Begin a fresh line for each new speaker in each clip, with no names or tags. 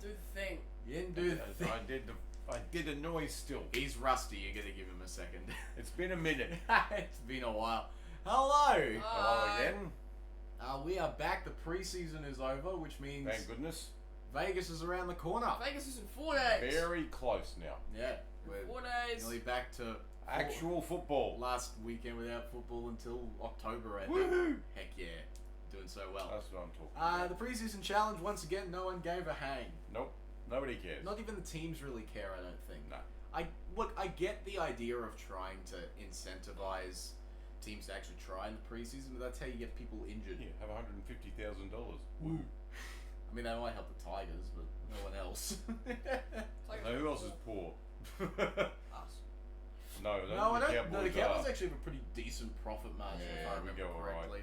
didn't do the thing.
You didn't do the thing.
I did a noise still.
He's rusty. You gotta give him a second.
It's been a minute.
It's been a while. Hello.
Hello again.
We are back. The preseason is over, which means
Thank goodness.
Vegas is around the corner.
Vegas is in 4 days.
Very close now.
Yeah, we're
4 days.
nearly back to
Actual football.
last weekend without football until October. I think.
Woohoo!
Heck yeah, doing so well.
That's what I'm talking about.
The preseason challenge once again. No one gave a hang.
Nope. Nobody cares.
Not even the teams really care. I don't think.
No.
I get the idea of trying to incentivize teams to actually try in the preseason, but that's how you get people injured.
Yeah, have $150,000.
Woo. I mean, that might help the Tigers, but no one else.
Like,
Now, who else is poor?
us.
No,
I don't.
the Cowboys
The Cowboys
are.
actually have a pretty decent profit margin, if
Yeah,
I
we
remember
go all right.
correctly.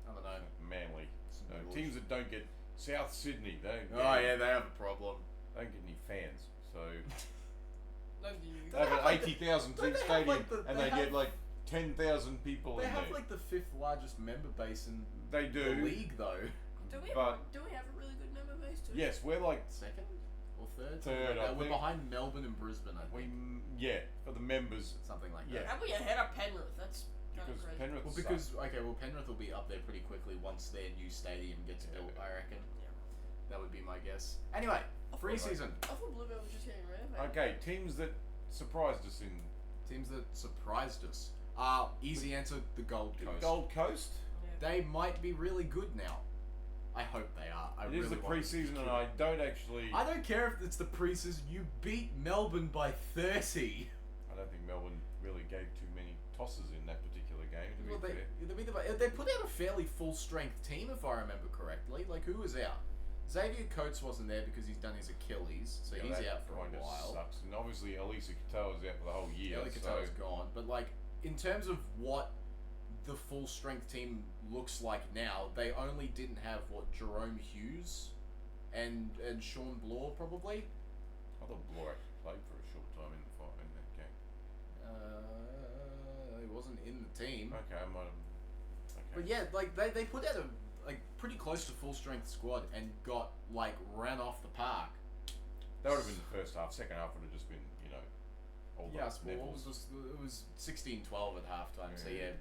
I don't know.
Manly. No,
Noodles.
teams that don't get South Sydney, they don't
Oh yeah, they have a problem.
get any fans. So
No, you.
they have
have,
an
like,
80,000
don't
seat
they have,
stadium,
like, the-
and
they
they
have-
get like 10,000 people
They
in
have
there.
like the 5th largest member base in
They do.
the league, though.
Do we
but-
have a really good member base too?
Yes, we're like
Second or third?
Third,
Something like that.
I
We're
think.
behind Melbourne and Brisbane, I think.
for the members.
Something like
Yeah.
that.
And we ahead of Penrith. That's kind of
Because
crazy.
Penrith
Well, because Penrith will be up there pretty quickly once their new stadium gets built. I reckon
Yeah.
that would be my guess. Anyway, preseason
I thought Bluebell was just getting rid of it.
Okay, teams that surprised us in
teams that surprised us. Easy answer: the Gold Coast.
Gold Coast.
Yeah.
They might be really good now. I hope they are.
It is the preseason, and I don't actually.
I don't care if it's the preseason. You beat Melbourne by 30.
I don't think Melbourne really gave too many tosses in that particular game. To be
Well,
fair.
they put out a fairly full strength team, if I remember correctly. Like, who was out? Xavier Coates wasn't there because he's done his Achilles, so
Yeah,
he's
that
out for a
kinda
while.
Sucks. And obviously, Elisa Katoa's out for the whole year.
Ellie Katoa's gone, but like in terms of what the full strength team looks like now, they only didn't have what Jerome Hughes and Sean Bloor probably.
I thought Bloor actually played for a short time in that game.
He wasn't in the team.
Okay, I might have. Okay.
But yeah, like they put out a pretty close to full strength squad and got like ran off the park.
That would have been the first half. Second half would have just been, all the
Yes, well,
levels.
it was 16-12 at halftime. So yeah,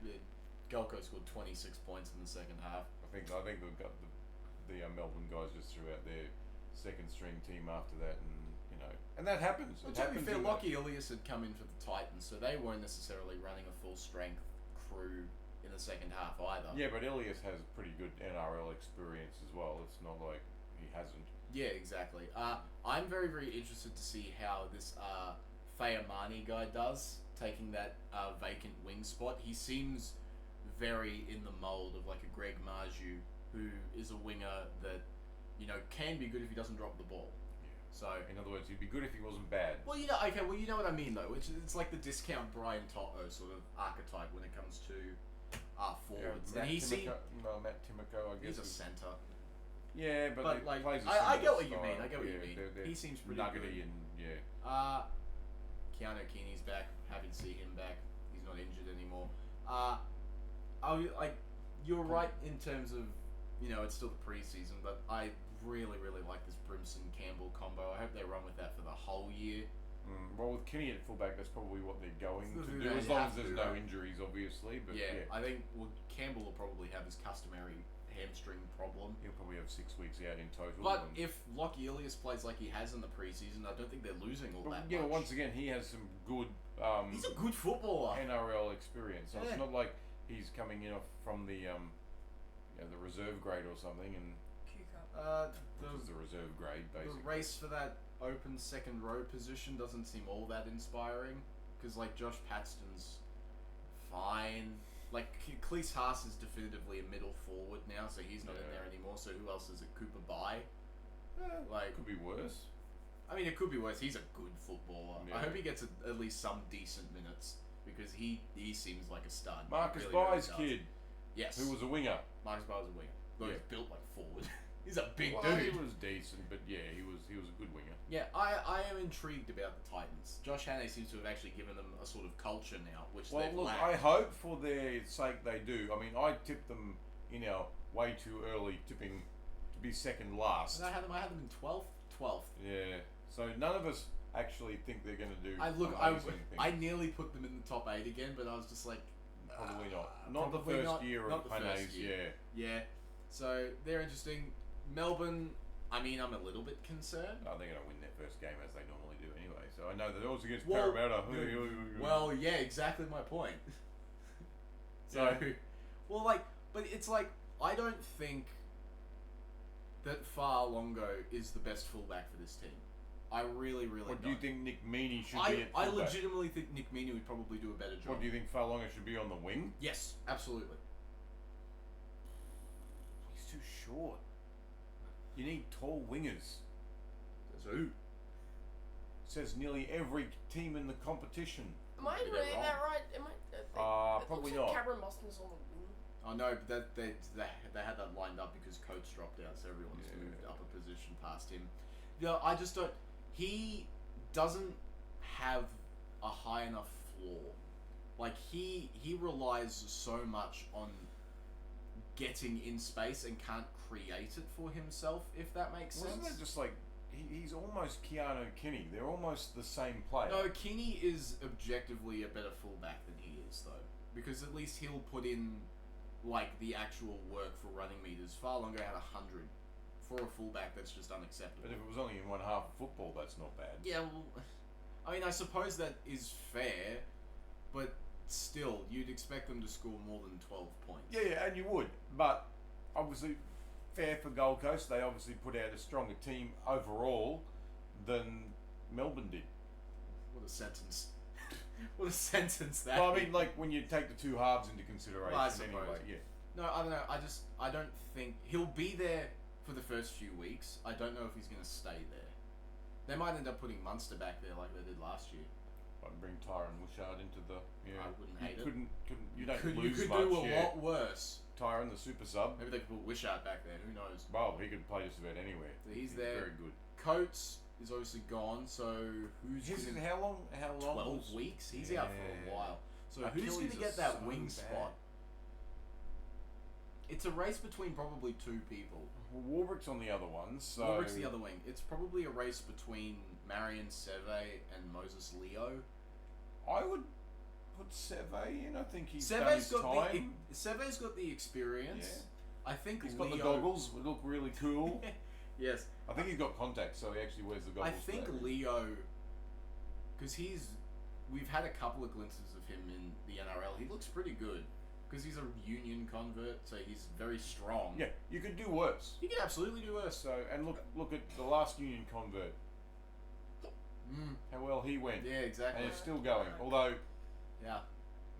Gold Coast scored 26 points in the second half.
I think they've got the Melbourne guys just threw out their second string team after that, and that happens.
Well,
It
to be
happens
fair,
in
Lockie Ilias had come in for the Titans, so they weren't necessarily running a full strength crew in the second half either.
Yeah, but Elias has pretty good NRL experience as well. It's not like he hasn't.
Yeah, exactly. I'm very, very interested to see how this Fayamani guy does, taking that vacant wing spot. He seems very in the mould of like a Greg Marju, who is a winger that, can be good if he doesn't drop the ball.
Yeah.
So,
In other words, he'd be good if he wasn't bad.
well, you know what I mean though. It's like the discount Brian Toto sort of archetype when it comes to forwards.
Matt
And
Matt Timoko, I guess.
he's a centre.
Yeah, but he
like,
plays a
I get
similar
what you
style.
mean. I get what you
Yeah,
mean.
they're
He seems pretty
nuggety
good.
and yeah.
Keanu Keeney's back. Happy to see him back. He's not injured anymore. You're right in terms of, it's still the preseason, but I really, really like this Brimson Campbell combo. I hope they run with that for the whole year.
Well, with Kenny at fullback, that's probably what they're going to
They
do, as long
have
as there's
to,
no
right?
injuries, obviously. But yeah,
I think Campbell will probably have his customary hamstring problem.
he'll probably have 6 weeks out in total.
But
and-
if Lockie Ilias plays like he has in the preseason, I don't think they're losing all that
yeah,
much.
once again, he has some good
He's a good footballer.
NRL experience. So
Yeah.
it's not like he's coming in from the the reserve grade or something, and which is the reserve grade
The
basically.
race for that open second row position doesn't seem all that inspiring, because like Josh Paxton's fine. Like Cleese Haas is definitively a middle forward now, so he's not in
Yeah.
there anymore. So who else is it? Cooper Bai.
Like could be worse.
I mean, it could be worse. He's a good footballer.
Yeah.
I hope he gets at least some decent minutes, because he seems like a stud.
Marcus
He really,
Bai's
does.
kid,
Yes.
who was a winger.
Marcus Bai was a winger. Though
Yeah.
he's built like forward. He's a big
Well,
dude.
he was decent, but yeah, he was a good winger.
Yeah, I am intrigued about the Titans. Josh Hannay seems to have actually given them a sort of culture now, which
Well,
they've
look,
lacked.
I hope for their sake they do. I mean, I tipped them, way too early, tipping to be second last.
And I had them in 12th 12th.
Yeah. So none of us actually think they're going to do
I
things.
nearly put them in the top 8 again, but I was just like,
Probably not. Not the
probably
first year
not
of
the first
Panes,
year. Yeah. So they're interesting. Melbourne, I mean, I'm a little bit concerned.
Oh, they're going to win their first game as they normally do anyway. So I know that it was against
Well,
Parramatta.
Well, yeah, exactly my point. So, well, like, but it's like, I don't think that Fa'alongo is the best fullback for this team. I really, really
What
don't.
do you think Nick Meaney should be at
I
fullback?
legitimately think Nick Meaney would probably do a better job.
What do you think Fa'alongo should be on the wing?
Yes, absolutely.
He's too short. You need tall wingers.
So who?
Says nearly every team in the competition.
Am I
Maybe they're
reading
wrong.
that right? Am I? It
Probably
looks like
not.
Cameron Boston's on the wing.
Oh no, but they had that lined up because Coates dropped out, so everyone's
Yeah.
moved up a position past him. Yeah, I just don't. He doesn't have a high enough floor. Like he relies so much on getting in space and can't create it for himself. If that makes sense.
Wasn't it just like he's almost Keanu Kinney? They're almost the same player.
No, Kinney is objectively a better fullback than he is, though, because at least he'll put in like the actual work for running meters. Fa'alongo had 100 for a fullback. That's just unacceptable.
But if it was only in one half of football, that's not bad.
Yeah, well, I mean, I suppose that is fair, but still, you'd expect them to score more than 12 points.
Yeah, and you would. But obviously, fair for Gold Coast. They obviously put out a stronger team overall than Melbourne did.
What a sentence. What a sentence that
Well, I
is.
mean, like when you take the two halves into consideration.
Well, I suppose.
Anyway, yeah.
No, I don't know. I don't think he'll be there for the first few weeks. I don't know if he's going to stay there. They might end up putting Munster back there like they did last year.
I'd bring Tyron Wishart into the. Yeah,
I wouldn't hate it.
You don't
You
lose
could
much.
do a
yeah.
lot worse.
Tyron, the super sub.
Maybe they could put Wishart back there. Who knows?
Well, he could play just about anywhere.
So he's there.
Very good.
Coates is obviously gone. So who's gonna,
How long?
12
was-
weeks? He's out for a
Yeah.
while. So who's going
Achilles
to
are
get that
so
wing
bad.
spot? It's a race between probably two people.
Well, Warwick's on the other one, so.
Warwick's the other wing. It's probably a race between Marion Seve and Moses Leo.
I would put Seve in. I think he's done
Seve's
his
got
time.
Seve's got the experience.
Yeah.
I think
He's
Leo,
got the goggles. Would look really cool.
Yes.
I think he's got contacts, so he actually wears the
I
goggles.
think
for that.
Leo, because we've had a couple of glimpses of him in the NRL. He looks pretty good because he's a union convert, so he's very strong.
Yeah, you could do worse.
You can absolutely do worse.
So, and look at the last union convert. How well he went.
Yeah, exactly.
And it's still going. Although
Yeah,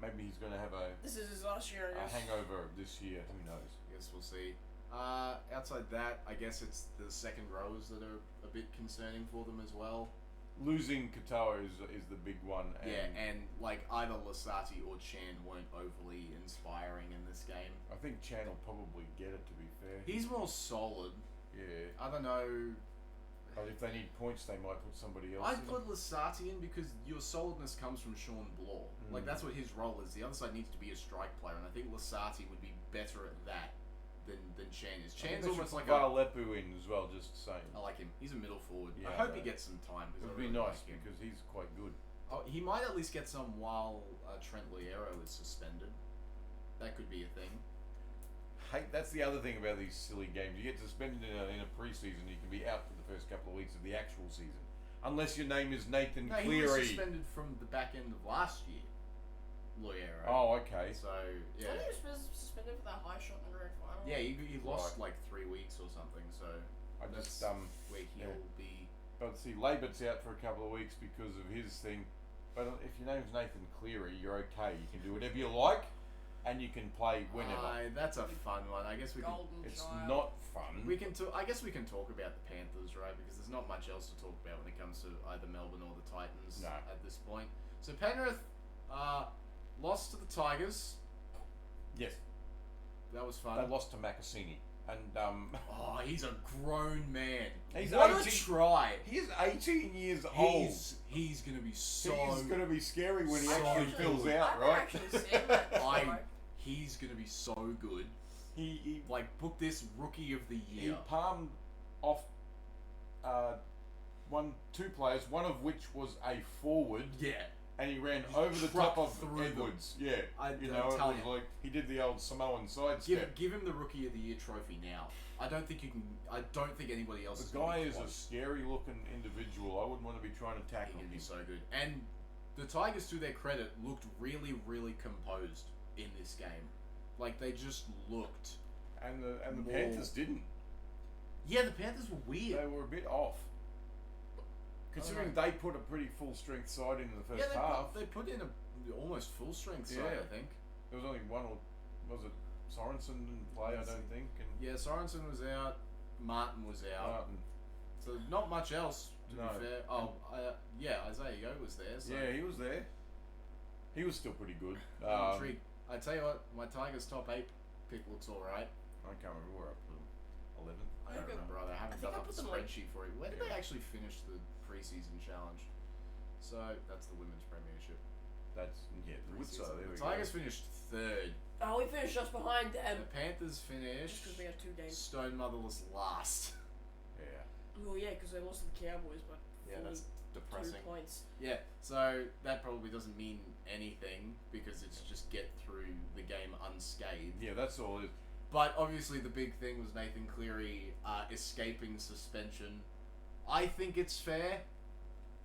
maybe he's going to have
This is his last year, I
a
guess.
hangover this year. Who knows?
I guess we'll see. Outside that, I guess it's the second rowers that are a bit concerning for them as well.
Losing Katoa is the big one. And
Yeah, and like either Lasati or Chan weren't overly inspiring in this game.
I think Chan will probably get it, to be fair.
He's more solid.
Yeah.
I don't know.
But if they need points, they might put somebody else
I'd
in.
put Lasati in because your solidness comes from Sean Blaw. Like that's what his role is. The other side needs to be a strike player, and I think Lasati would be better at that than Chan is. Chan's almost like a.
Lepu in as well, just saying.
I like him. He's a middle forward.
Yeah,
I hope he
no.
gets some time.
It
Because
would be nice because he's quite good.
Oh, he might at least get some while Trent Liero is suspended. That could be a thing.
That's the other thing about these silly games. You get suspended in a pre-season, you can be out for the first couple of weeks of the actual season. Unless your name is Nathan
No,
Cleary.
he was suspended from the back end of last year. Liero.
Oh, okay.
So,
I
yeah.
thought he was suspended for that high shot in the grand final.
Yeah, he lost
Right.
like 3 weeks or something, so
I just
that's where he'll
yeah.
be.
But see, Labert's out for a couple of weeks because of his thing. But if your name's Nathan Cleary, you're okay. You can do whatever you like, and you can play whenever.
That's a fun one. I guess we can.
Golden
It's
child.
not fun.
I guess we can talk about the Panthers, right? Because there's not much else to talk about when it comes to either Melbourne or the Titans
No.
at this point. So Penrith lost to the Tigers.
Yes,
That was fun.
they lost to Macassini, and
Oh, he's a grown man.
He's
what
18.
a try.
he is 18 years old.
He's gonna be so.
He's going to be scary when he
so
actually
good.
fills
I
out,
haven't
right?
actually seen that.
He's gonna be so good.
he
Like book this rookie of the
he
year.
palmed off two players, one of which was a forward,
Yeah.
and he ran
Just
over the top
trucked
of
through them.
Edwards. Yeah,
I'm
it was
telling you.
like he did the old Samoan sidestep.
Give him the Rookie of the Year trophy now. I don't think anybody else.
The guy is a scary looking individual. I wouldn't want to be trying to tackle
He
him.
can be so good. And the Tigers, to their credit, looked really, really composed in this game. Like, they just looked.
And the
more-
Panthers didn't.
Yeah, the Panthers were weird.
They were a bit off. Considering they put a pretty full strength side in the first half.
They put in a almost full strength side,
Yeah.
I think.
There was only one, or was it Sorensen didn't play? I don't think. And
Yeah, Sorensen was out. Martin was out.
Martin.
So not much else, to
No.
be fair. Oh, yeah, Isaiah Yo was there. So
Yeah, he was there. He was still pretty good.
I'm intrigued. I tell you what, my Tigers top 8 pick looks alright.
I can't remember where I put him. 11th.
I don't remember either. I haven't
think
done
I
up the
put them, like-
spreadsheet for it. Where did
Yeah.
they actually finish the preseason challenge? So that's the women's premiership.
That's the Woodside.
Preseason.
There we
The
go.
Tigers finished 3rd.
Oh, we finished just behind
The
them.
Panthers
Just
finished
because we have 2 games.
stone motherless last.
Yeah.
Well, yeah, because they lost to the Cowboys, but
Yeah, that's
2
depressing.
points.
Yeah, so that probably doesn't mean anything because it's just get through the game unscathed.
Yeah, that's all it is.
But obviously the big thing was Nathan Cleary escaping suspension. I think it's fair.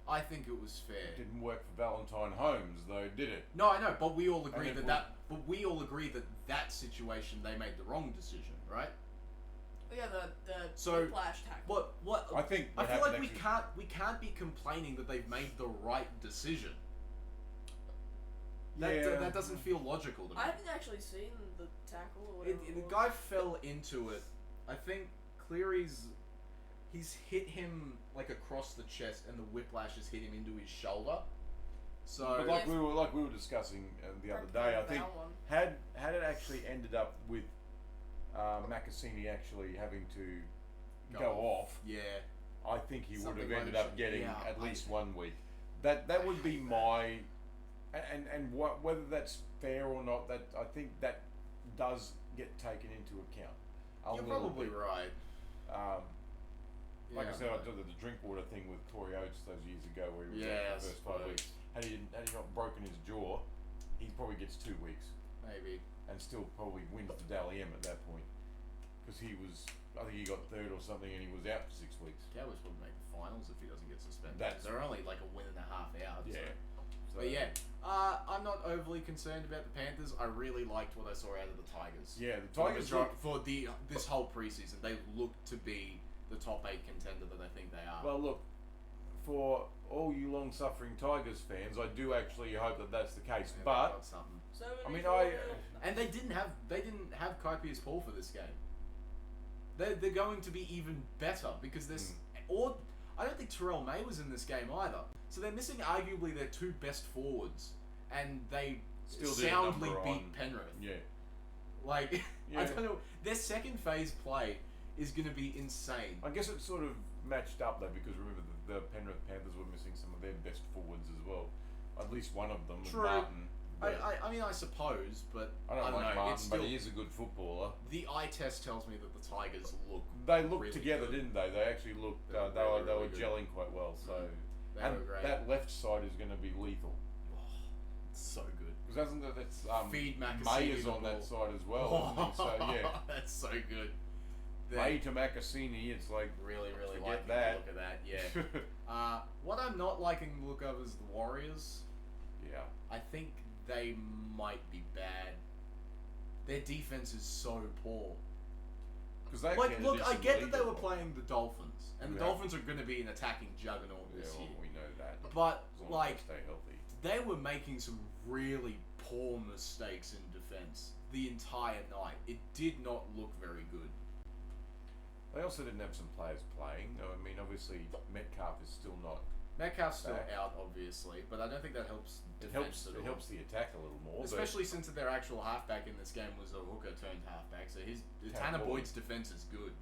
I think it was fair.
It didn't work for Valentine Holmes, though, did it?
No, I know, but we all agree
And it
but we all agree that situation they made the wrong decision, right?
Oh, yeah, the
So-
whiplash tackle.
What
I think.
I
what
feel like
happened
we can't be complaining that they've made the right decision.
actually-
That doesn't feel logical to me.
I haven't actually seen the tackle or whatever.
The guy fell into it. I think he's hit him like across the chest, and the whiplash has hit him into his shoulder. So
But like we were discussing the other day, I think had it actually ended up with Macassini actually having to go off,
yeah,
I think he would
Something
have
like
ended
that
up
should-
getting
yeah,
at
I
least
think-
1 week. That would be my and whether that's fair or not, that I think that does get taken into account.
you're probably right.
Like I
Yeah,
said, I
but-
did the drink water thing with Corey Oates those years ago, where he was out
Yes,
for the first 5
but-
weeks. Had he not broken his jaw, he probably gets 2 weeks
maybe.
and still probably wins the Dally M at that point, because I think he got 3rd or something, and he was out for 6 weeks.
Cowboys will make the finals if he doesn't get suspended.
That's-
They're only like a win and a half out.
Yeah. So,
But yeah, I'm not overly concerned about the Panthers. I really liked what I saw out of the Tigers.
Yeah, the
For
Tigers
this whole preseason, they look to be the top 8 contender that I think they are.
Well, look, for all you long-suffering Tigers fans, I do actually hope that that's the case.
Yeah, they
But
got something.
I mean,
And they didn't have Kai Pierce-Paul for this game. They're going to be even better because there's or I don't think Terrell May was in this game either. So they're missing arguably their 2 best forwards, and they
Still did a
soundly
number
beat
on-
Penrith.
yeah,
Like I
Yeah.
don't know, their second phase play is going to be insane.
I guess it sort of matched up though, because remember the Penrith Panthers were missing some of their best forwards as well. At least one of them was
True.
Martin. but
I mean, I suppose, but
I don't like
know.
Martin,
It's still,
but he is a good footballer.
the eye test tells me that the Tigers look.
They looked
really
together,
good.
didn't they? They actually looked.
They were
They were
really good.
gelling quite well. So
They
and
were great.
that left side is going to be lethal.
Oh, it's so good.
Because hasn't it? That's
Feed
May
Macassini
is
the
on that
ball.
side as well. Isn't he? So yeah,
That's so good.
May to Macassini, it's like
Really
forget
liking
that.
the look of that. Yeah. What I'm not liking the look of is the Warriors.
yeah.
I think they might be bad. Their defense is so poor.
Because they
Like,
actually
look,
did
I
some
get that they
legal-
were playing the Dolphins, and the
Yeah.
Dolphins are going to be an attacking juggernaut
Yeah,
this
well,
year.
we know that.
But
As long as
like,
they stay healthy.
they were making some really poor mistakes in defense the entire night. It did not look very good.
They also didn't have some players playing. I mean, obviously Metcalf is still not.
Metcalf's still
Back.
out, obviously, but I don't think that helps
It
defense
helps.
at
It
all.
helps the attack a little more.
Especially since their actual halfback in this game was a hooker turned halfback, so Tanner
Boyd.
Boyd's defense is good.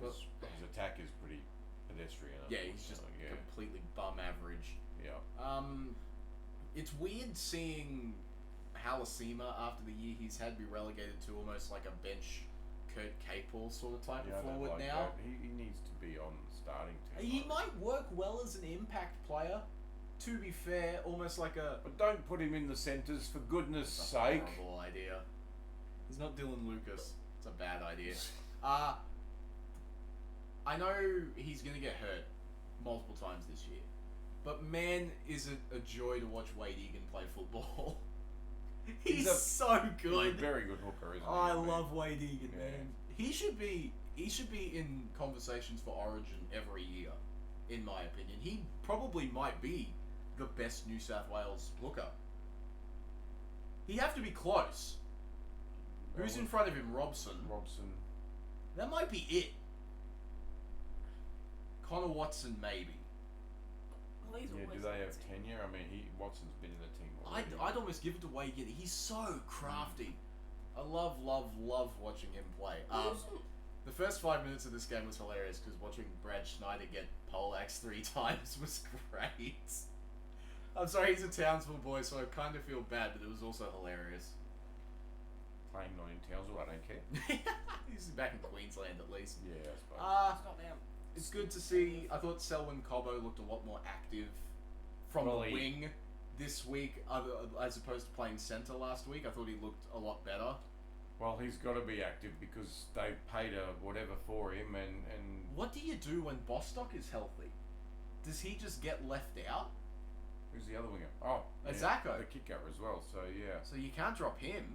but his attack is pretty pedestrian.
Yeah, he's just
unfortunately,
completely bum average.
yeah.
It's weird seeing Halasima after the year he's had be relegated to almost like a bench Kurt Capel sort of type
Yeah,
of
I don't
forward
like
now.
that. He needs to be on the starting team.
He might work well as an impact player. To be fair, almost like a...
But don't put him in the centres, for goodness
That's
sake.
a horrible idea. He's not Dylan Lucas. It's a bad idea. I know he's going to get hurt multiple times this year. But man, is it a joy to watch Wade Egan play football. He's so good.
He's a very good hooker, isn't he?
I love Wade Egan,
Yeah.
man. He should be in conversations for Origin every year, in my opinion. He probably might be the best New South Wales hooker. He'd have to be close. Who's in front of him? Robson. That might be it. Connor Watson, maybe.
Well, he's
Yeah,
always
do they
on the
have
team.
tenure? I mean, Watson's been in the team already.
I'd almost give it to Wade Egan. He's so crafty. I love watching him play. The first 5 minutes of this game was hilarious because watching Brad Schneider get poleaxed 3 times was great. I'm sorry, he's a Townsville boy, so I kind of feel bad, but it was also hilarious.
Playing not in Townsville, I don't care.
He's back in Queensland at least.
Yeah, I suppose.
It's not them.
It's good to see. I thought Selwyn Cobbo looked a lot more active from the wing this week, as opposed to playing centre last week. I thought he looked a lot better.
Well, he's got to be active because they paid whatever for him, and
What do you do when Bostock is healthy? Does he just get left out?
who's the other winger? Oh,
Zacco.
the kicker as well. So yeah,
So you can't drop him.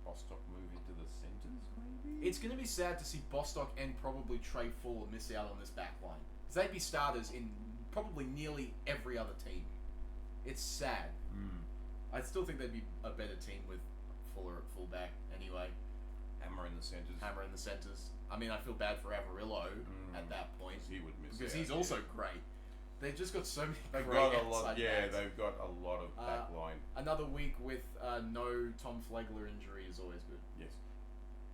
Bostock move into the centres, maybe.
It's going to be sad to see Bostock and probably Trey Fuller miss out on this back line. Because they'd be starters in probably nearly every other team. It's sad. I still think they'd be a better team with Fuller at fullback anyway.
Hammer in the centres.
Hammer in the centres. I mean, I feel bad for Avarillo at that point.
He would miss
because
out,
he's also great. They've just got so many
They've
great
got a
outside
lot. Yeah,
backs.
they've got a lot of back line.
Another week with no Tom Flegler injury is always good.
Yes.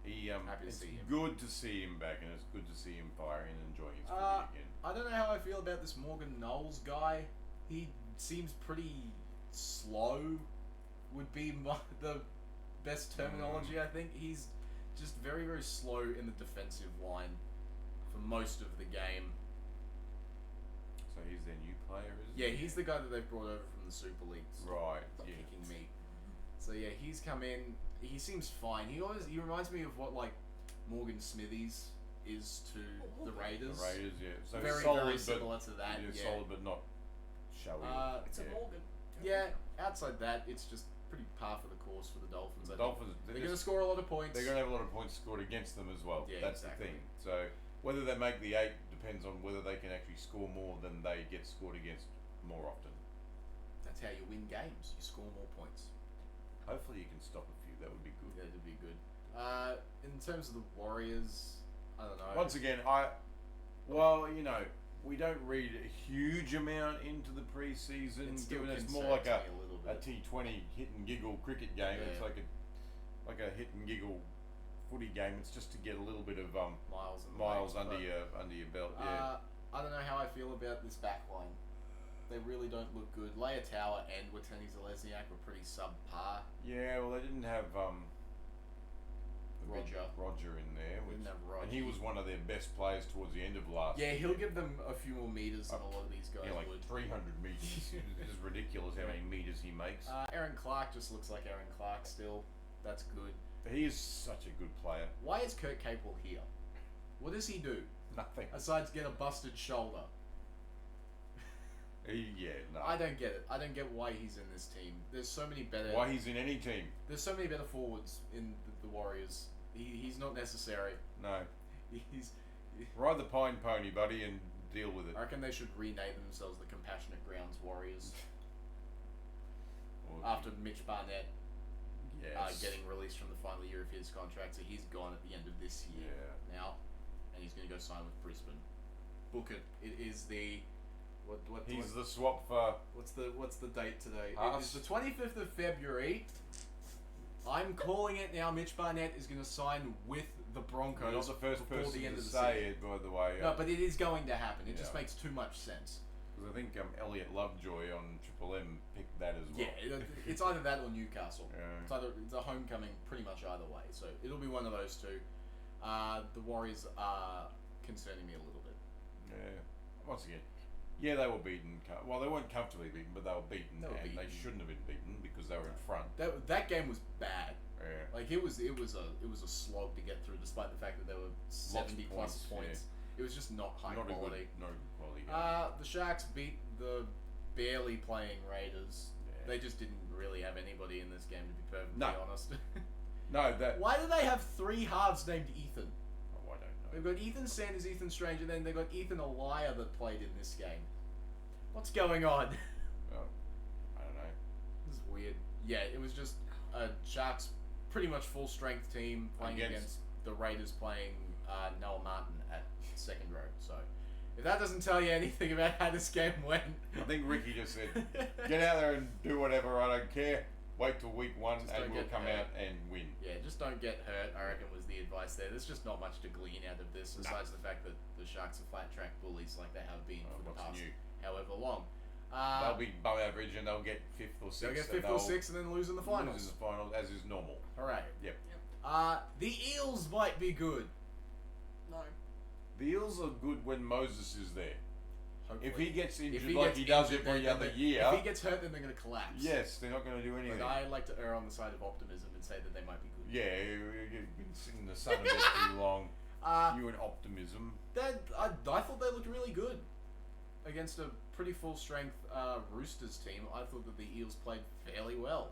He
Happy to
it's
see him.
good to see him back, and it's good to see him firing and enjoying his footy again.
I don't know how I feel about this Morgan Knowles guy. He seems pretty slow. Would be the best terminology, I think. He's just very, very slow in the defensive line for most of the game.
So he's their new player, isn't
Yeah,
he?
he's the guy that they've brought over from the Super League.
Right.
Like
Yeah.
kicking meat. So yeah, he's come in. He seems fine. He reminds me of what like Morgan Smithies is to the Raiders.
The Raiders, yeah. So
Very,
solid,
very
but,
similar to that.
Yeah,
Yeah.
solid, but not showy.
It's a Morgan.
Yeah. Outside that, it's just pretty par for the course for the Dolphins. I think.
Dolphins,
They're going to score a lot of points.
They're going to have a lot of points scored against them as well.
Yeah,
That's
exactly.
the thing. So whether they make the 8 depends on whether they can actually score more than they get scored against more often.
That's how you win games. You score more points.
Hopefully you can stop a few. That would be good.
Yeah, that'd be good. In terms of the Warriors, I don't know.
Once again, we don't read a huge amount into the preseason,
It still
given it's more like
concerns me a little
a
bit.
T20 hit and giggle cricket game.
Yeah.
It's like a hit and giggle footy game. It's just to get a little bit of
miles
under your belt. Yeah.
I don't know how I feel about this back line. They really don't look good. Leia Tower and Wateni Zalesniak were pretty subpar.
Yeah, well, they didn't have Roger in there,
Didn't have Roger.
and he was one of their best players towards the end of last
Yeah,
year.
he'll give them a few more meters than a lot of these guys
like
would.
300 meters. It's just ridiculous how many meters he makes.
Aaron Clark just looks like Aaron Clark still. That's good.
He is such a good player.
Why is Kurt Capewell here? What does he do
Nothing.
besides get a busted shoulder?
No.
I don't get it. I don't get why he's in this team. There's so many better.
Why he's in any team?
There's so many better forwards in the Warriors. He's not necessary.
No.
He's.
Ride the pine pony, buddy, and deal with it.
I reckon they should rename themselves the Compassionate Grounds Warriors
Or-
after Mitch Barnett
Yes.
getting released from the final year of his contract. So he's gone at the end of this year now, and he's going to go sign with Brisbane. Book it. It is the
He's the swap for.
what's the date today? It
Us.
is the 25th of February. I'm calling it now. Mitch Barnett is going to sign with the Broncos.
You're not the first
before
person
the end
to
of the
say
season.
it, by the way.
No, but it is going to happen. It just
Yeah.
makes too much sense.
Because I think Elliot Lovejoy on Triple M picked that as well.
Yeah, it's either that or Newcastle.
Yeah.
It's a homecoming pretty much either way. So it'll be one of those two. The Warriors are concerning me a little bit.
Yeah. once again, yeah, they were beaten. Well, they weren't comfortably beaten, but they were beaten, they shouldn't have been beaten because they were in front.
That game was bad.
Yeah.
Like it was a slog to get through, despite the fact that there were 70 plus points. It was just not high quality.
Not a good quality game.
The Sharks beat the barely playing Raiders. Yeah. They just didn't really have anybody in this game, to be perfectly honest.
No,
Why do they have 3 halves named Ethan?
Oh, I don't know.
They've got Ethan Sanders, Ethan Strange, and then they've got Ethan Elia that played in this game. What's going on?
Oh, I don't know.
This is weird. Yeah, it was just a Sharks pretty much full strength team playing against the Raiders playing Noah Martin at second row. So if that doesn't tell you anything about how this game went,
I think Ricky just said, "Get out there and do whatever. I don't care. Wait till week 1 and we'll come out and win."
Yeah, just don't get hurt, I reckon, was the advice there. There's just not much to glean out of this, besides the fact that the Sharks are flat track bullies like they have been for the past however long.
They'll be above average and they'll get 5th or 6th.
They'll get 5th or 6th and then lose in the finals.
Lose in the finals, as is normal.
Alright.
Yep.
The Eels might be good.
No.
The Eels are good when Moses is there.
Hopefully.
If he gets injured like he does every other year...
If he gets hurt, then they're going to collapse.
Yes, they're not going to do anything.
But I like to err on the side of optimism and say that they might be good.
Yeah, you've been sitting in the sun a bit too long. You and optimism.
I thought they looked really good against a pretty full-strength Roosters team. I thought that the Eels played fairly well.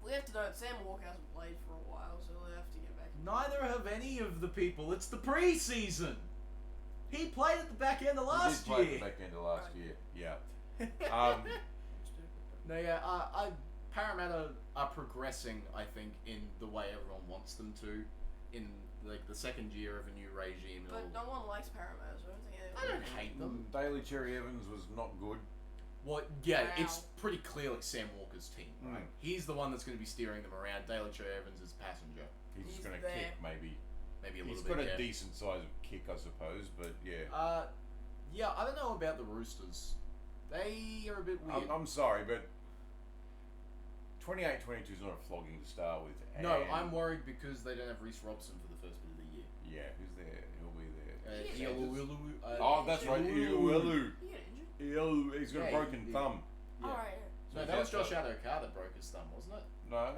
We have to note Sam Walker hasn't played for a while, so we'll have to get back.
Neither have any of the people. It's the pre-season. He played at the back end of last year.
He did play at the back end of last year. Yeah.
No, yeah. Parramatta are progressing, I think, in the way everyone wants them to. In like the second year of a new regime.
But no one likes Parramatta, so
I don't hate them.
Daly Cherry Evans was not good.
Well, yeah,
Wow.
it's pretty clearly Sam Walker's team, right? He's the one that's going to be steering them around. Daly Cherry Evans is passenger.
He's just going to kick, maybe.
Maybe a little
He's
bit.
got a decent size of kick, I suppose, but yeah.
Yeah, I don't know about the Roosters. They are a bit weird.
I'm sorry, but 28-22 is not a flogging to start with.
No, I'm worried because they don't have Reece Robson for the first bit of the year.
Yeah, who's there? He'll be there. That's right, Iluilu.
He got injured.
He's got a broken thumb.
Yeah.
Alright,
No, that was Josh Adokar that broke his thumb, wasn't it?
No.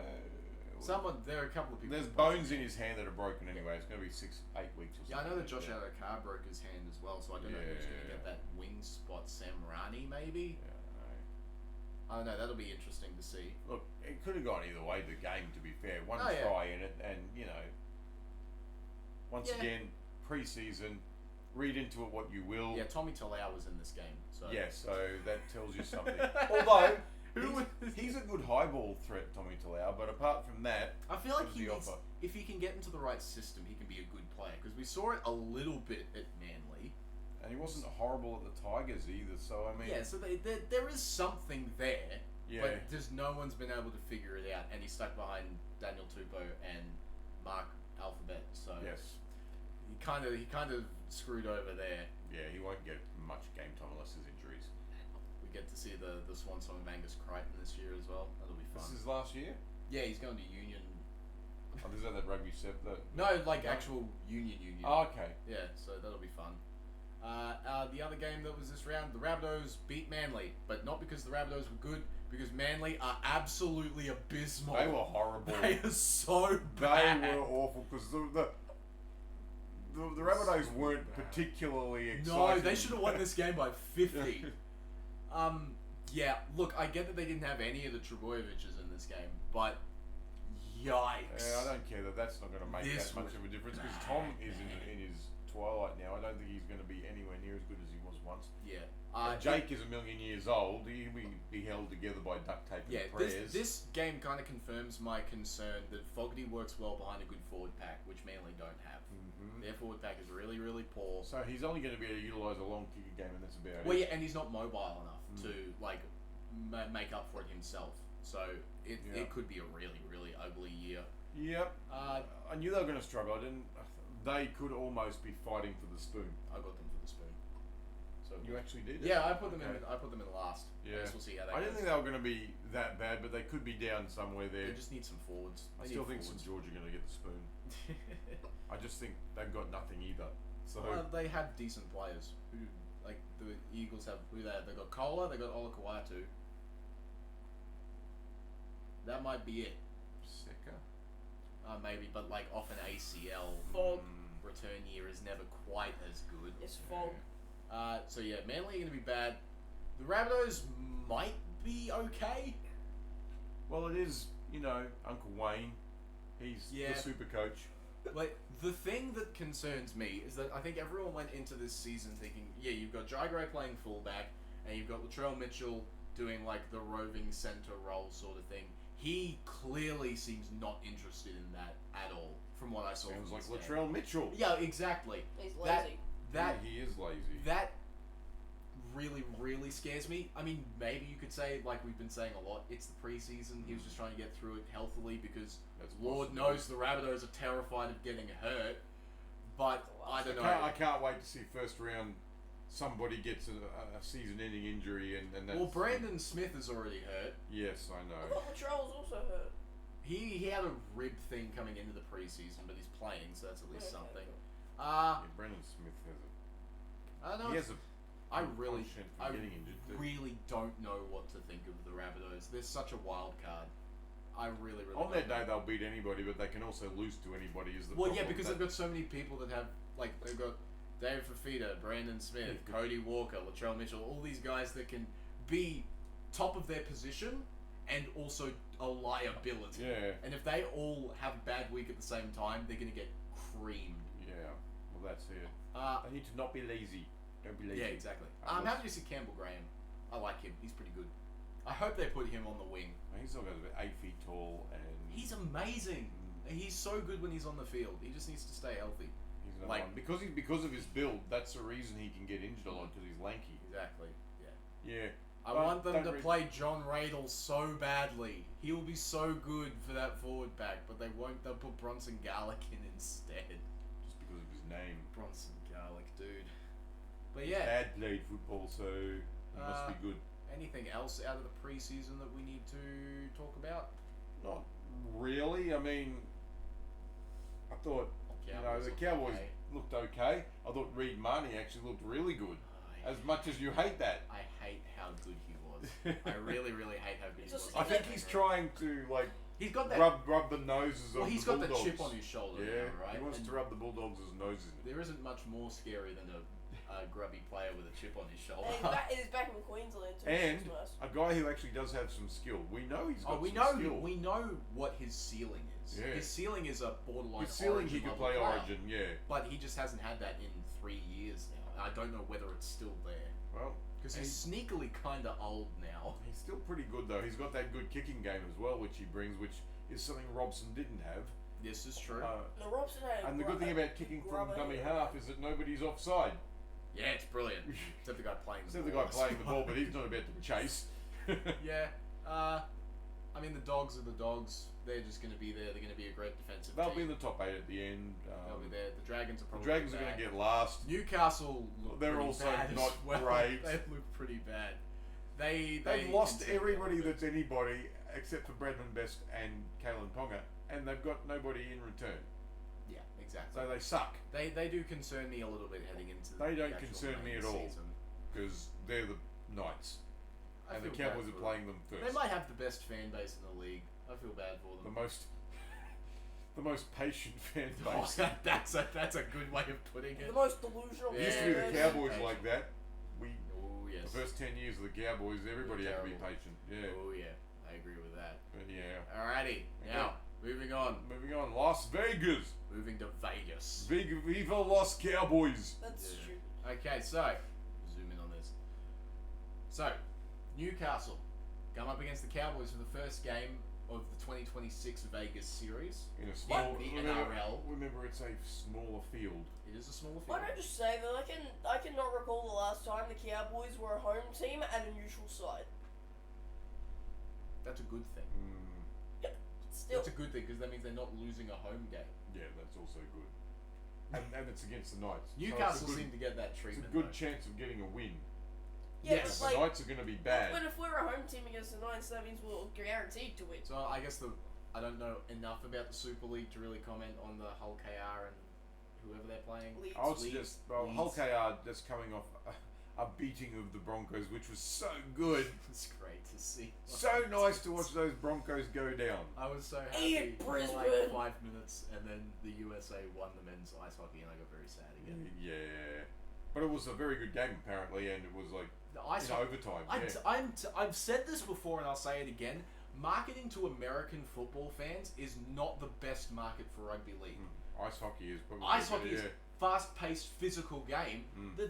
There are a couple of people.
There's bones in his hand that are broken anyway. It's going to be 6-8 weeks or something.
Yeah, I know that Josh Adokar broke his hand as well, so I don't know who's going to get that wing spot. Sam Rani, maybe?
Yeah,
I don't know, that'll be interesting to see.
Look, it could have gone either way, the game, to be fair. One
yeah.
try in it, and, you know, once again, pre-season, read into it what you will.
Yeah, Tommy Talau was in this game, so...
Yeah, so that tells you something. Although, he's a good high ball threat, Tommy Talau, but apart from that...
I feel like if he can get into the right system, he can be a good player, because we saw it a little bit at Manly.
And he wasn't horrible at the Tigers either, so I mean...
Yeah, so there is something there, but just no one's been able to figure it out, and he's stuck behind Daniel Tupou and Mark Alphabet, so...
Yes.
He kind of screwed over there.
Yeah, he won't get much game time unless there's injuries.
We get to see the swan song of Angus Crichton this year as well. That'll be fun.
This is last year?
Yeah, he's going to Union.
Oh, is that rugby set?
Actual Union.
Oh, okay.
Yeah, so that'll be fun. The other game that was this round, the Rabbitohs beat Manly, but not because the Rabbitohs were good, because Manly are absolutely abysmal.
They were horrible.
They are so bad.
They were awful because the Rabbitohs weren't particularly exciting.
No, they should have won this game by 50. Yeah, look, I get that they didn't have any of the Trebojeviches in this game, but yikes.
Yeah, I don't care that's not going to make that much of a difference because Tom is in his twilight now. I don't think he's going to be anywhere near as good as he was once.
Yeah.
Jake is a million years old. He'll be held together by duct tape and prayers.
This game kind of confirms my concern that Fogarty works well behind a good forward pack, which Manly don't have. Mm-hmm. Their forward pack is really, really poor.
So he's only going to be able to utilise a long kicker game, and that's about it.
Well, yeah, and he's not mobile enough to make up for it himself. So it could be a really, really ugly year.
Yep. I knew they were going to struggle. They could almost be fighting for the spoon.
I got them for the spoon. So
you actually did?
Yeah, I put them in. I put them in last.
Yeah.
I guess we'll see how that
I
goes.
didn't think they were going to be that bad, but they could be down somewhere there.
They just need some forwards.
I still think St George are going to get the spoon. I just think they've got nothing either. So
they have decent players. Like the Eagles have who they have? They got Kohler, they got Olakau'atu. That might be it.
Seka.
Maybe, but like off an ACL
Fog.
return year is never quite as good.
It's fog.
So yeah, Manly are going to be bad. The Rabbitohs might be okay.
Well, it is, Uncle Wayne. He's the super coach.
Like, the thing that concerns me is that I think everyone went into this season thinking, yeah, you've got Jai Gray playing fullback, and you've got Latrell Mitchell doing like the roving centre role sort of thing. He clearly seems not interested in that at all, from what I saw.
Sounds
from
like
his
Latrell Mitchell.
Yeah, exactly.
He's lazy.
He is lazy.
That really, really scares me. I mean, maybe you could say, like we've been saying a lot, it's the preseason. He was just trying to get through it healthily because Lord knows the Rabbitohs are terrified of getting hurt. But I don't know.
I can't wait to see first round somebody gets a season-ending injury and that's...
Well, Brandon Smith is already hurt.
Yes, I know.
I thought Latrell was also hurt.
He had a rib thing coming into the preseason, but he's playing, so that's at least something.
Brandon Smith has a...
I don't know.
He has a...
I really don't know what to think of the Rabbitohs. They're such a wild card. I really
On their
don't
day,
know.
they'll beat anybody, but they can also lose to anybody. Is the
Well,
problem.
yeah, because they've got so many people that have, like, they've got Dave Fafita, Brandon Smith, Cody Walker, Latrell Mitchell, all these guys that can be top of their position and also a liability.
Yeah.
And if they all have a bad week at the same time, they're going to get creamed.
Yeah, well, that's it.
They
need to not be lazy. Don't be lazy.
Yeah, exactly. I'm happy to see Campbell Graham. I like him. He's pretty good. I hope they put him on the wing.
He's not going to be 8 feet tall and...
He's amazing. He's so good when he's on the field. He just needs to stay healthy.
He's like because of his build. That's the reason he can get injured a lot because he's lanky.
Exactly. Yeah.
Yeah.
I want them to play John Radel so badly. He will be so good for that forward pack, but they won't. They'll put Bronson Garlick in instead.
Just because of his name.
Bronson Garlick, dude. But yeah.
Dad played football, so he must be good.
Anything else out of the preseason that we need to talk about?
Not really. I mean, I thought the Cowboys looked okay. I thought Reed Marnie actually looked really good. As much as you hate that.
I hate how good he was. I really, really hate how good he was.
I think he's trying to
he's got that
rub the noses of the Bulldogs.
He's got the chip on his shoulder now, right?
He wants to rub the Bulldogs' noses in it.
There isn't much more scary than a grubby player with a chip on his shoulder.
And he's back in Queensland too.
And a guy who actually does have some skill. We know he's got skill.
We know what his ceiling is.
Yeah.
His ceiling is a borderline.
His ceiling, he could play Origin,
But he just hasn't had that in 3 years now. I don't know whether it's still there.
Well,
because he's sneakily kind of old now.
He's still pretty good though. He's got that good kicking game as well, which he brings, which is something Robson didn't have.
This is true.
No, Robson had.
And the good thing about kicking from dummy half is that nobody's offside.
Yeah, it's brilliant. Except the guy playing the ball.
Except the guy playing the ball, but he's not about to chase.
Yeah. I mean, the Dogs are the Dogs. They're just going to be there. They're going to be a great defensive
They'll
team.
be in the top 8 at the end.
They'll be there. The Dragons are probably
The Dragons are going to get last.
Newcastle look
They're
pretty
also
bad
not
as well.
great.
They look pretty bad. They've
lost everybody that's anybody except for Bradman Best and Kalen Ponga, and they've got nobody in return.
Yeah, exactly.
So they suck.
They do concern me a little bit heading into
They don't
the actual
concern me
main
at all
season.
Because they're the Knights.
I
And the
feel bad
Cowboys are
for
playing them first.
They might have the best fan base in the league. I feel bad for them.
The most patient fan
Oh,
base.
that's a good way of putting it.
The most delusional.
It used to be the
Yeah.
Cowboys like that.
Oh yes.
The first 10 years of the Cowboys, everybody had to be
Terrible.
patient. Yeah.
Oh yeah, I agree with that.
But yeah.
Alrighty, now moving on.
Moving on. Las Vegas.
Moving to Vegas.
Viva Los Cowboys.
That's
Yeah.
stupid.
Okay, so zoom in on this. So Newcastle come up against the Cowboys for the first game of the 2026 Vegas series.
In a small
the
remember,
NRL.
remember, it's a smaller field.
It is a smaller
Why
field.
don't I just say that I cannot recall the last time the Cowboys were a home team at a neutral site.
That's a good thing.
Still,
That's a good thing because that means they're not losing a home game.
Yeah, that's also good. And it's against the Knights.
Newcastle
so it's a good,
seem to get that
it's
treatment.
a good
though.
chance of getting a win.
yeah,
yes,
but
The
like,
Knights are going to be bad.
but if we're a home team against the Knights, that means we're guaranteed to win.
So I guess I don't know enough about the Super League to really comment on the Hull KR and whoever they're playing.
Leeds.
I would
Leeds.
suggest, well,
Leeds.
Hull KR just coming off a beating of the Broncos, which was so good.
It's great to see.
So nice to watch those Broncos go down.
I was so
Ian
happy for
Brisbane.
like 5 minutes, and then the USA won the men's ice hockey, and I got very sad again.
Yeah. But it was a very good game, apparently, and it was like
The ice
in
hockey.
overtime.
I've said this before, and I'll say it again. Marketing to American football fans is not the best market for rugby league.
Ice hockey is probably
Ice hockey
yeah.
is fast-paced, physical game.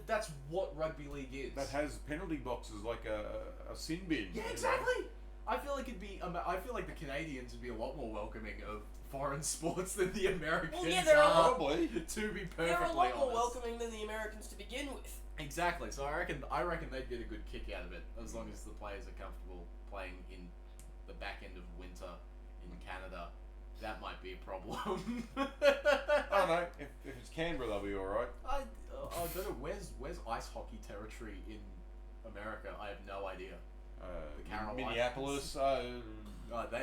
That's what rugby league is.
That has penalty boxes like a sin bin.
Yeah, exactly. I feel like it'd be. I feel like the Canadians would be a lot more welcoming of foreign sports than the Americans
Well, yeah, they're
are.
Probably.
To be perfectly
They're a lot more
honest.
welcoming than the Americans to begin with.
Exactly. So I reckon they'd get a good kick out of it as long as the players are comfortable playing in the back end of winter in Canada. That might be a problem.
I don't know. If it's Canberra, they'll be all right.
I don't know. Where's ice hockey territory in America? I have no idea. The Carolinas.
Minneapolis.